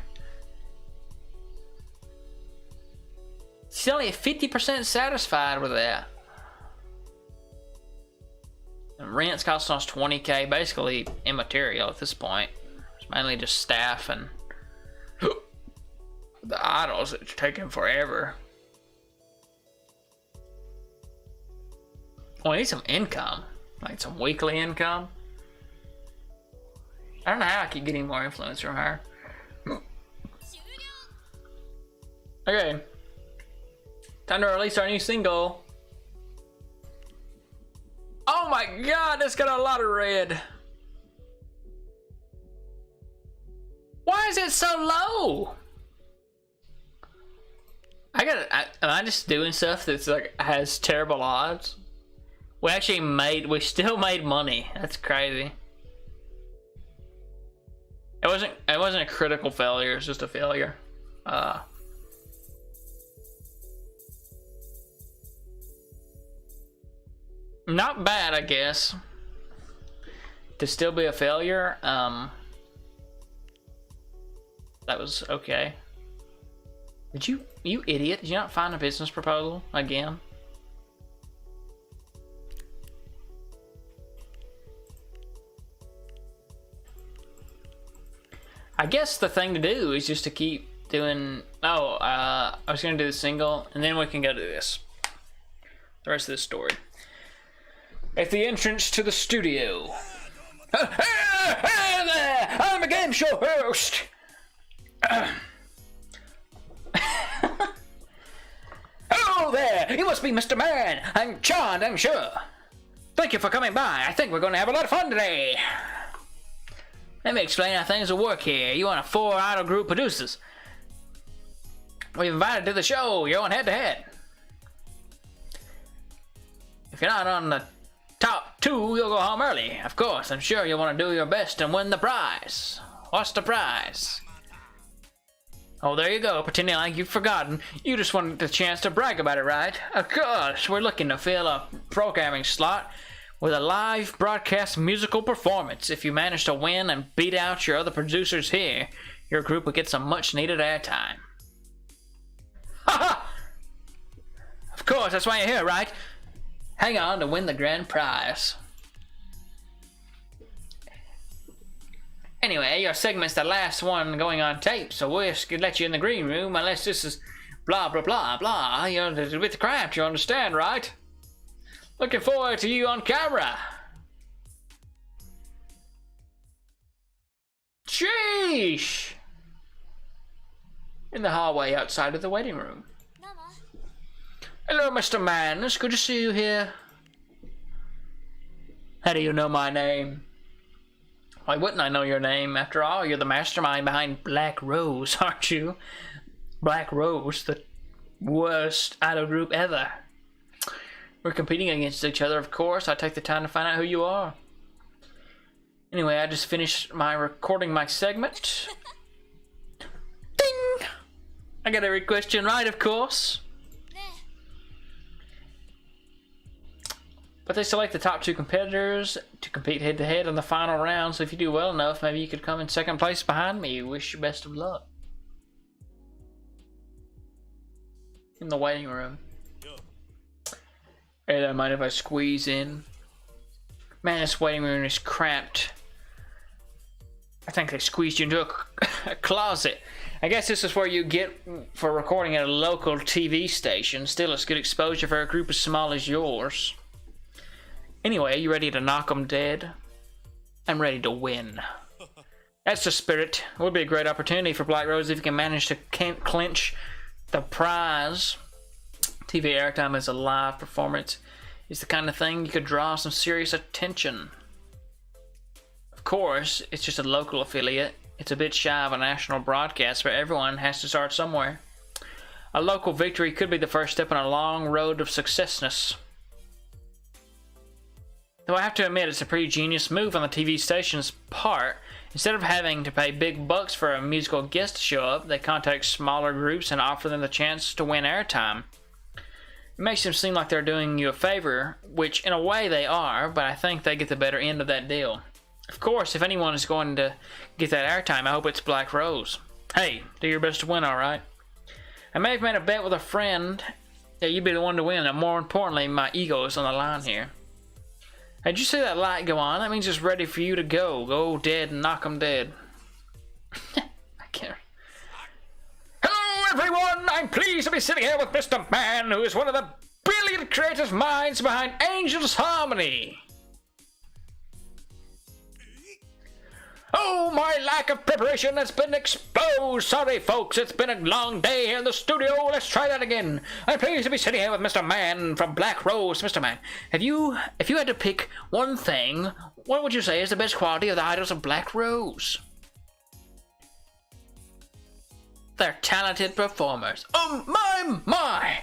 She's only 50% satisfied with that. And rent's costing us $20K, basically immaterial at this point. It's mainly just staff and the idols that are taking forever. Oh, I need some income. Like some weekly income. I don't know how I keep getting more influence from her. Okay. Time to release our new single. Oh my god, that's got a lot of red. Why is it so low? Am I just doing stuff that's like has terrible odds? We still made money. That's crazy. It wasn't a critical failure, it's just a failure. Not bad, I guess. To still be a failure, that was okay. You idiot, did you not find a business proposal again? I guess the thing to do is just to keep doing... I was going to do the single, and then we can go to this. The rest of this story. At the entrance to the studio. Hey there! I'm a game show host! Hello there! You must be Mr. Man! I'm charmed, I'm sure. Thank you for coming by. I think we're going to have a lot of fun today. Let me explain how things will work here. You want 4 idol group producers. We've invited to the show. You're on head-to-head. If you're not on the top 2, you'll go home early. Of course, I'm sure you'll want to do your best and win the prize. What's the prize? Oh, there you go, pretending like you've forgotten. You just wanted the chance to brag about it, right? Of course, we're looking to fill a programming slot with a live broadcast musical performance. If you manage to win and beat out your other producers here, your group will get some much needed airtime. Ha! Of course, that's why you're here, right? Hang on to win the grand prize. Anyway, your segment's the last one going on tape, so we'll let you in the green room unless this is blah blah blah blah. You know, it's a bit cramped, you understand, right? Looking forward to you on camera. Sheesh! In the hallway outside of the waiting room. Hello, Mr. Man. It's good to see you here. How do you know my name? Why wouldn't I know your name? After all, you're the mastermind behind Black Rose, aren't you? Black Rose, the worst idol group ever. We're competing against each other, of course. I take the time to find out who you are. Anyway, I just finished recording my segment. Ding! I got every question right, of course. But they select the top 2 competitors to compete head-to-head in the final round, so if you do well enough, maybe you could come in second place behind me. Wish you best of luck. In the waiting room. Hey, don't mind if I squeeze in? Man, this waiting room is cramped. I think they squeezed you into a closet. I guess this is where you get for recording at a local TV station. Still, it's good exposure for a group as small as yours. Anyway, you ready to knock 'em dead? I'm ready to win. That's the spirit. It would be a great opportunity for Black Rose if you can manage to clinch the prize. TV airtime as a live performance is the kind of thing you could draw some serious attention. Of course, it's just a local affiliate. It's a bit shy of a national broadcast, but everyone has to start somewhere. A local victory could be the first step on a long road of successness. Though I have to admit, it's a pretty genius move on the TV station's part. Instead of having to pay big bucks for a musical guest to show up, they contact smaller groups and offer them the chance to win airtime. It makes them seem like they're doing you a favor, which in a way they are, but I think they get the better end of that deal. Of course, if anyone is going to get that airtime, I hope it's Black Rose. Hey, do your best to win, alright? I may have made a bet with a friend that you'd be the one to win, and more importantly, my ego is on the line here. Hey, did you see that light go on? That means it's ready for you to go. Go dead and knock 'em dead. I can't. Hello, everyone! I'm pleased to be sitting here with Mr. Man, who is one of the brilliant creative minds behind Angel's Harmony. Oh, my lack of preparation has been exposed. Sorry, folks, it's been a long day here in the studio. Let's try that again. I'm pleased to be sitting here with Mr. Man from Black Rose. Mr. Man, if you had to pick one thing, what would you say is the best quality of the idols of Black Rose? They're talented performers. Oh, my!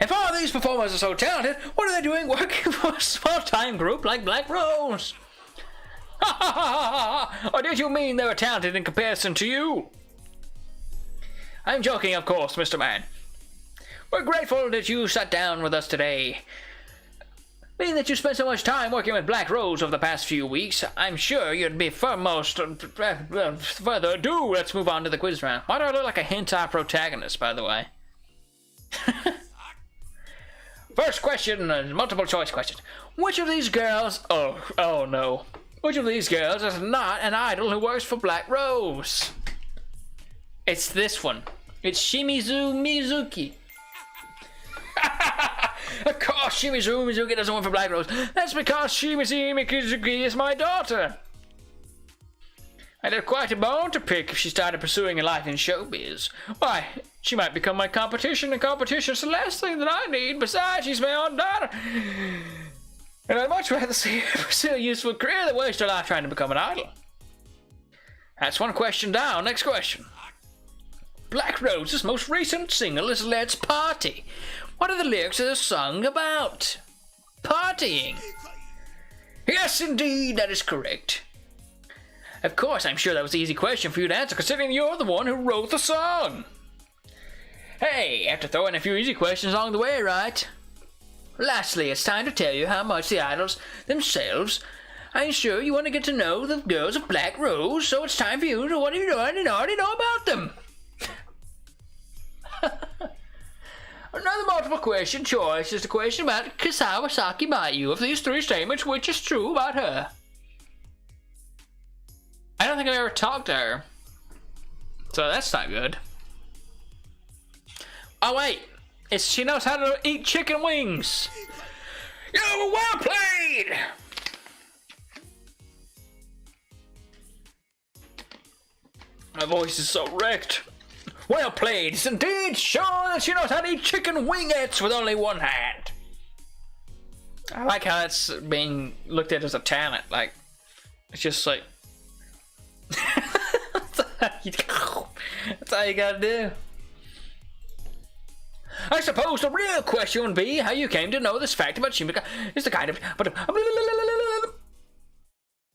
If all these performers are so talented, what are they doing working for a small-time group like Black Rose? Ha ha ha ha! Or did you mean they were talented in comparison to you? I'm joking, of course, Mr. Man. We're grateful that you sat down with us today. Being that you spent so much time working with Black Rose over the past few weeks, I'm sure you'd be foremost. Further ado, let's move on to the quiz round. Why do I look like a hentai protagonist, by the way? First question, multiple choice question. Which of these girls... Oh no. Which of these girls is not an idol who works for Black Rose? It's this one. It's Shimizu Mizuki. Of course, Shimizu Mizuki doesn't work for Black Rose. That's because Shimizu Mizuki is my daughter. I'd have quite a bone to pick if she started pursuing a life in showbiz. Why, she might become my competition, and competition's the last thing that I need. Besides, she's my own daughter. And I'd much rather see her pursue a useful career than waste her life trying to become an idol. That's one question down. Next question. Black Rose's most recent single is Let's Party. What are the lyrics of the song about? Partying. Yes, indeed, that is correct. Of course, I'm sure that was an easy question for you to answer, considering you're the one who wrote the song. Hey, after throwing a few easy questions along the way, right? Lastly, it's time to tell you how much the idols themselves. I'm sure you want to get to know the girls of Black Rose, so it's time for you to what you already know about them. Another multiple question choice is the question about Kawasaki Mayu. Of these three statements, which is true about her? I don't think I've ever talked to her, so that's not good. Oh wait. She knows how to eat chicken wings. You well played. My voice is so wrecked. Well played. It's indeed sure that she knows how to eat chicken wingettes with only one hand. I like how that's being looked at as a talent. Like, it's just like that's all you gotta do. I suppose the real question would be how you came to know this fact about Shimika is the kind of...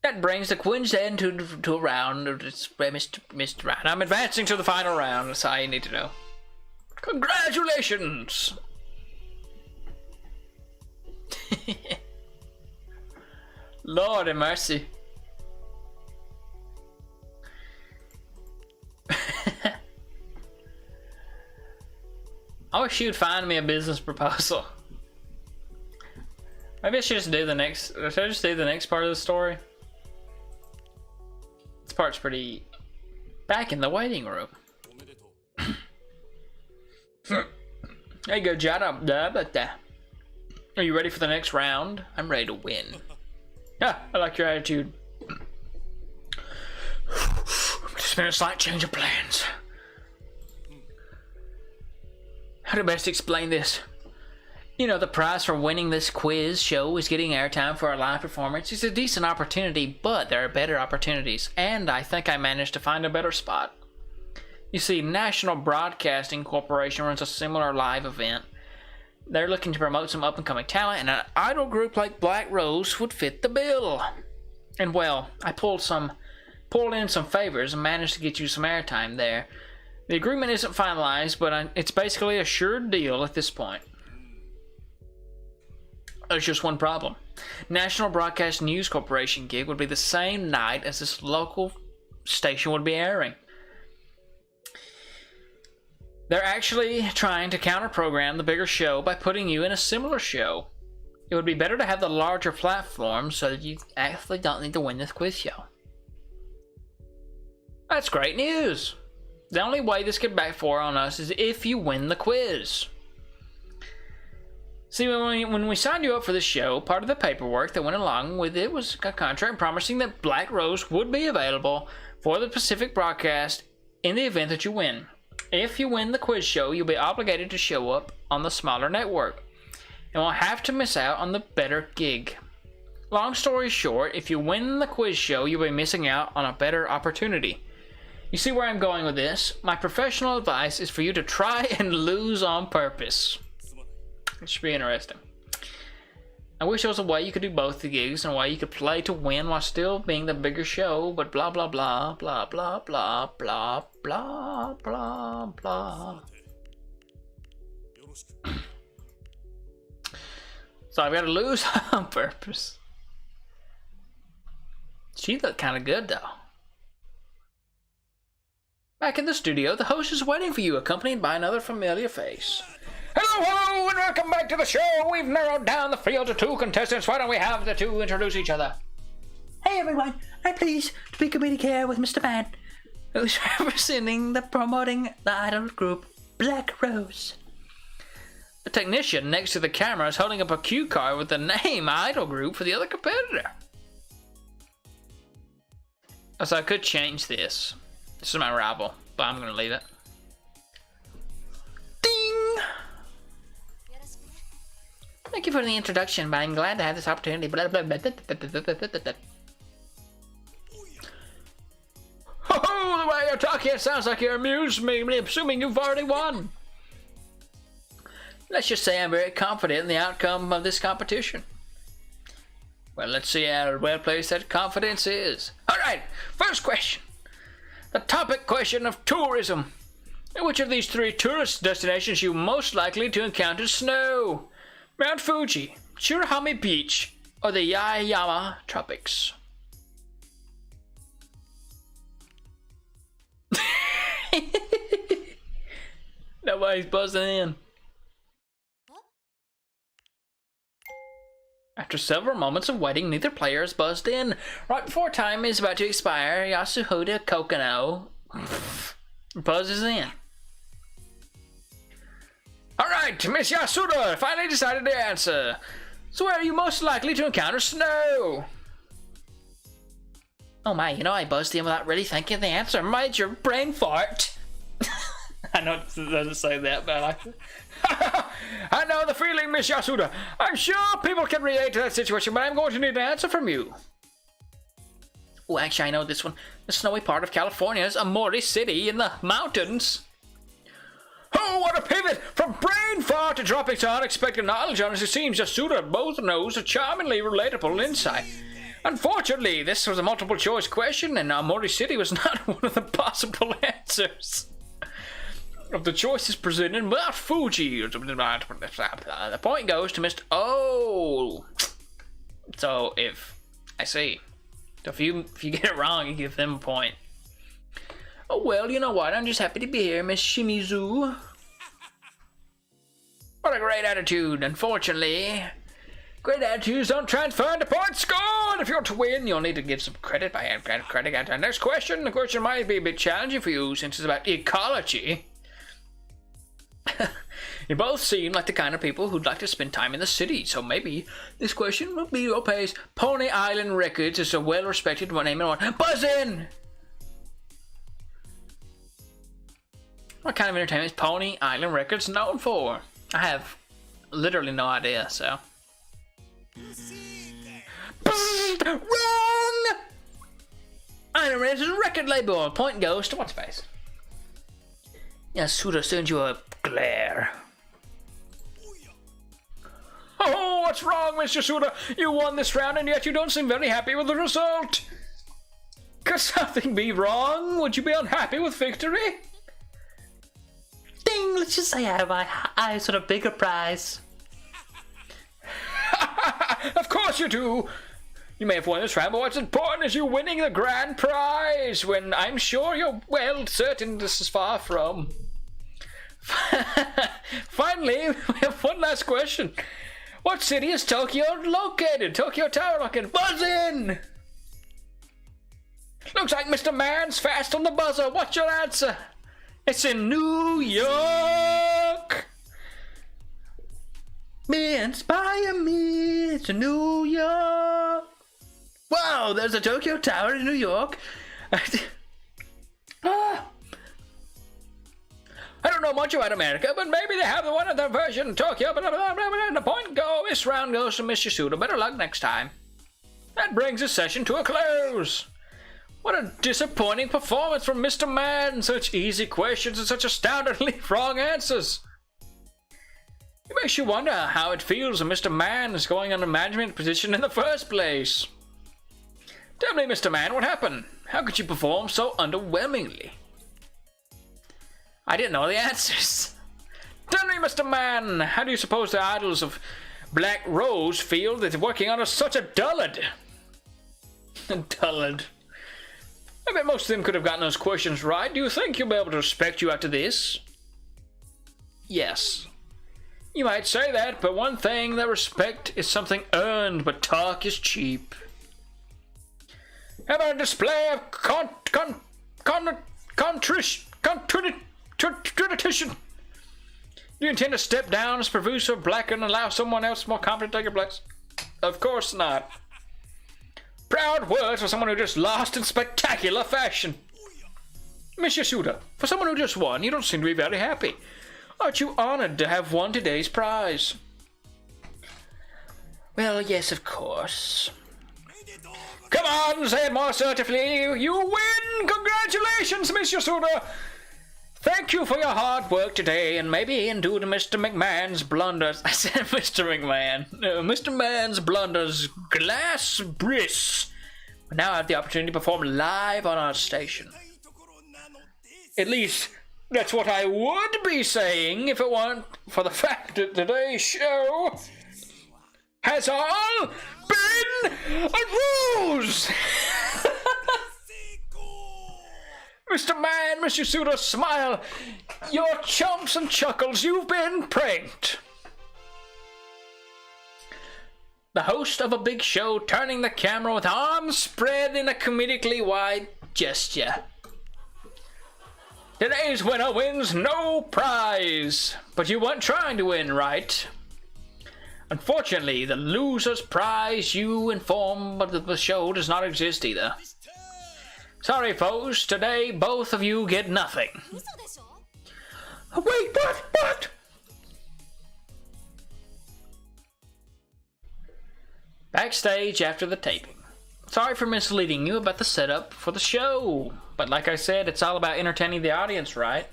That brings the quiz end to a round. It's missed round. I'm advancing to the final round. That's all you need to know. Congratulations! Lord have mercy. I wish you'd find me a business proposal. Maybe I should just do the next. Should I just do the next part of the story? This part's pretty. Back in the waiting room. There you go, Jada. Are you ready for the next round? I'm ready to win. Ah, I like your attitude. Just been a slight change of plans. How to best explain this? You know, the prize for winning this quiz show is getting airtime for our live performance. It's a decent opportunity, but there are better opportunities, and I think I managed to find a better spot. You see, National Broadcasting Corporation runs a similar live event. They're looking to promote some up-and-coming talent, and an idol group like Black Rose would fit the bill. And well, I pulled in some favors and managed to get you some airtime there. The agreement isn't finalized, but it's basically a sure deal at this point. There's just one problem. National Broadcast News Corporation gig would be the same night as this local station would be airing. They're actually trying to counter-program the bigger show by putting you in a similar show. It would be better to have the larger platform so that you actually don't need to win this quiz show. That's great news. The only way this could backfire on us is if you win the quiz. See, when we signed you up for this show, part of the paperwork that went along with it was a contract promising that Black Rose would be available for the Pacific broadcast in the event that you win. If you win the quiz show, you'll be obligated to show up on the smaller network and will have to miss out on the better gig. Long story short, if you win the quiz show, you'll be missing out on a better opportunity. You see where I'm going with this? My professional advice is for you to try and lose on purpose. It should be interesting. I wish there was a way you could do both the gigs and a way you could play to win while still being the bigger show, but blah blah blah blah blah blah blah blah blah blah. So I've got to lose on purpose. She looked kind of good though. Back in the studio, the host is waiting for you, accompanied by another familiar face. Hello, and welcome back to the show. We've narrowed down the field to 2 contestants. Why don't we have the two introduce each other? Hey everyone, I'm pleased to be committed here with Mr. Man, who's promoting the idol group Black Rose. The technician next to the camera is holding up a cue card with the name idol group for the other competitor. So I could change this. This is my rival, but I'm going to leave it. Thank you for the introduction, but I'm glad to have this opportunity. Blah, blah, blah, blah, blah, blah, blah, blah, blah. Oh, the way you're talking, it sounds like you amuse me, assuming you've already won. Let's just say I'm very confident in the outcome of this competition. Well, let's see how well placed that confidence is. Alright, first question. The topic question of tourism. In which of these 3 tourist destinations are you most likely to encounter snow? Mount Fuji, Shirahama Beach, or the Yaeyama Tropics? Nobody's buzzing in. After several moments of waiting, neither player has buzzed in. Right before time is about to expire, Yasuhide Kokono buzzes in. Alright, Miss Yasuda finally decided to answer. So where are you most likely to encounter snow? Oh my, you know I buzzed in without really thinking of the answer. Major brain fart. I know it doesn't say that, but I like it. I know the feeling, Miss Yasuda. I'm sure people can relate to that situation, but I'm going to need an answer from you. Oh, actually, I know this one. The snowy part of California is Amori City in the mountains. Oh, what a pivot! From brain fart to dropping to unexpected knowledge on us, it seems Yasuda both knows a charmingly relatable insight. Unfortunately, this was a multiple choice question, and Amori City was not one of the possible answers. Of the choices presented, Mount Fuji. The point goes to Mr. Oh. So if I see, if you get it wrong, you give them a point. Oh well, you know what? I'm just happy to be here, Miss Shimizu. What a great attitude. Unfortunately, Great attitudes don't transfer into points scored. If you're to win, you'll need to give some credit by hand credit. The next question. The question might be a bit challenging for you since it's about ecology. You both seem like the kind of people who'd like to spend time in the city, so maybe this question will be your pace. Pony Island Records is a well-respected name and one. Buzz in! What kind of entertainment is Pony Island Records known for? I have literally no idea, so. Wrong! Island Records is a record label. Point goes to what's face. Yasuda sends you a glare. Oh, what's wrong, Mr. Suda? You won this round and yet you don't seem very happy with the result. Could something be wrong? Would you be unhappy with victory? Ding, let's just say I have I sort of bigger prize. Of course you do. You may have won this round, but what's important is you winning the grand prize, when I'm sure you're well certain this is far from. Finally, we have one last question. What city is Tokyo located? Tokyo Tower located. Buzz in! Looks like Mr. Man's fast on the buzzer. What's your answer? It's in New York! Me inspire me to New York. Wow, there's a Tokyo Tower in New York. I don't know much about America, but maybe they have the one of their version in Tokyo. But the point go, this round goes to Mr. Suda. Better luck next time. That brings this session to a close. What a disappointing performance from Mr. Man. Such easy questions and such astoundingly wrong answers. It makes you wonder how it feels when Mr. Man is going on a management position in the first place. Tell me, Mr. Man, what happened? How could you perform so underwhelmingly? I didn't know the answers. Tell me, Mr. Man, how do you suppose the idols of Black Rose feel that working under such a dullard? A dullard. I bet most of them could have gotten those questions right. Do you think you'll be able to respect you after this? Yes. You might say that, but one thing, that respect is something earned, but talk is cheap. How about a display of tradition? Do you intend to step down as producer, blacken, and allow someone else more competent to take your place? Of course not. Proud words for someone who just lost in spectacular fashion. Miss Yasuda, for someone who just won, you don't seem to be very happy. Aren't you honored to have won today's prize? Well, yes, of course. Come on, say it more assertively. You win! Congratulations, Miss Yasuda! Thank you for your hard work today, and maybe in due to Mr. McMahon's blunders. I said Mr. McMahon. No, Mr. Mann's blunders, glass bliss. We now have the opportunity to perform live on our station. At least, that's what I would be saying if it weren't for the fact that today's show has all been a ruse! Mr. Man, Mr. Suda, smile. Your chumps and chuckles, you've been pranked. The host of a big show turning the camera with arms spread in a comedically wide gesture. Today's winner wins no prize, but you weren't trying to win, right? Unfortunately, the loser's prize you informed but the show does not exist either. Sorry, folks, today both of you get nothing. Wait, what? Backstage after the taping. Sorry for misleading you about the setup for the show, but like I said, it's all about entertaining the audience, right?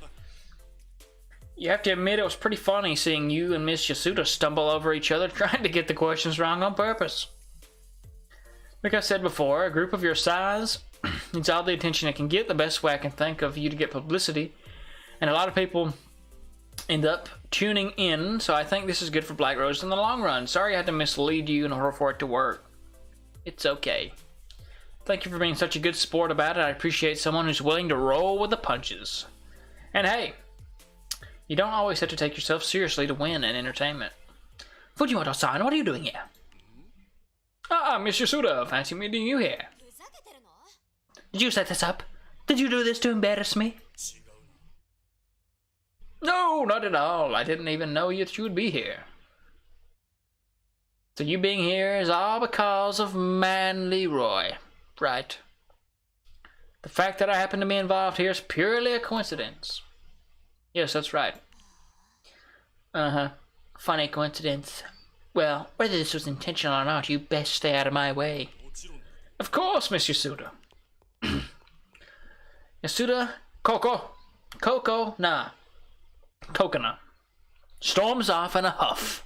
You have to admit it was pretty funny seeing you and Miss Yasuda stumble over each other trying to get the questions wrong on purpose. Like I said before, a group of your size needs all the attention it can get. The best way I can think of you to get publicity, and a lot of people end up tuning in, so I think this is good for Black Rose in the long run. Sorry I had to mislead you in order for it to work. It's okay. Thank you for being such a good sport about it. I appreciate someone who's willing to roll with the punches. And hey, you don't always have to take yourself seriously to win in entertainment. Fujimoto-san, what are you doing here? Ah, Miss Yasuda, fancy meeting you here. Did you set this up? Did you do this to embarrass me? No, not at all. I didn't even know that you would be here. So you being here is all because of Man Leroy, right? The fact that I happen to be involved here is purely a coincidence. Yes, that's right. Uh-huh. Funny coincidence. Well, whether this was intentional or not, you best stay out of my way. Of course, Miss Yasuda. Yasuda, Coco, nah. Coconut. Storms off in a huff.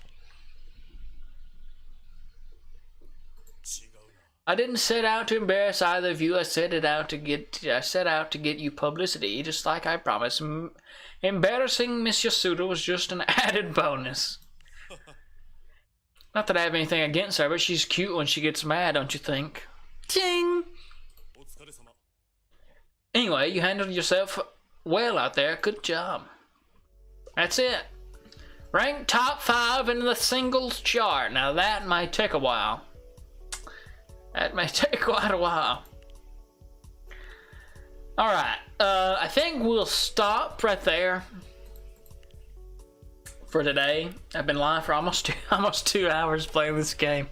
I didn't set out to embarrass either of you. I set out to get you publicity, just like I promised. Embarrassing Miss Yasuda was just an added bonus. Not that I have anything against her, but she's cute when she gets mad, don't you think? Ting! Anyway, you handled yourself well out there. Good job. That's it. Ranked top 5 in the singles chart. Now that might take a while. That may take quite a while. Alright, I think we'll stop right there for today. I've been live for almost 2 hours playing this game.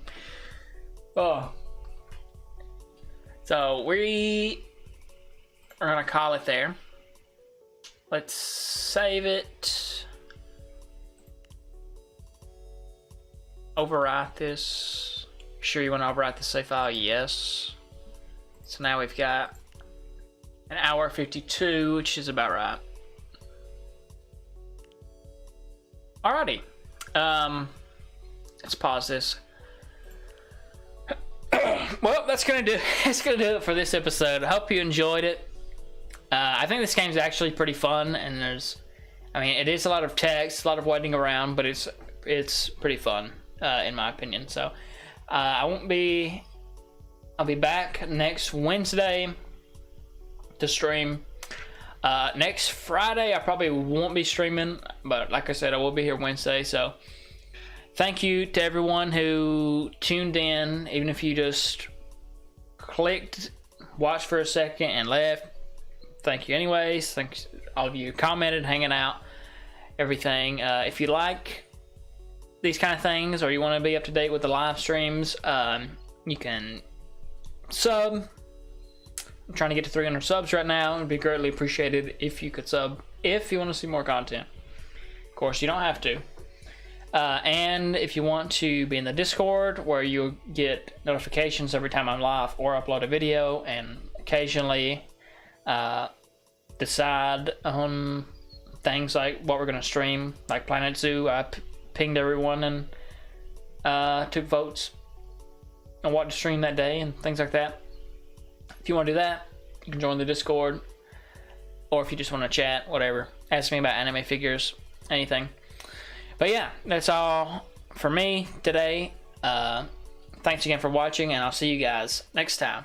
Oh. So we are gonna call it there. Let's save it. Overwrite this. Sure you want to overwrite the save file? Yes. So now we've got an hour 52, which is about right. Alrighty. Let's pause this. Well, that's gonna do it for this episode. I hope you enjoyed it. I think this game's actually pretty fun, and it is a lot of text, a lot of waiting around, but it's pretty fun, in my opinion. So I'll be back next Wednesday to stream. Next Friday I probably won't be streaming, but like I said, I will be here Wednesday. So thank you to everyone who tuned in, even if you just clicked watch for a second and left. Thank you anyways. Thanks all of you who commented, hanging out, everything. If you like these kind of things, or you want to be up to date with the live streams, you can sub. I'm trying to get to 300 subs right now. It would be greatly appreciated if you could sub if you want to see more content. Of course, you don't have to. And if you want to be in the Discord, where you'll get notifications every time I'm live or upload a video, and occasionally decide on things like what we're going to stream, like Planet Zoo. I pinged everyone and took votes on what to stream that day and things like that. If you want to do that, you can join the Discord, or if you just want to chat, whatever, ask me about anime figures, anything. But yeah, that's all for me today. Thanks again for watching, and I'll see you guys next time.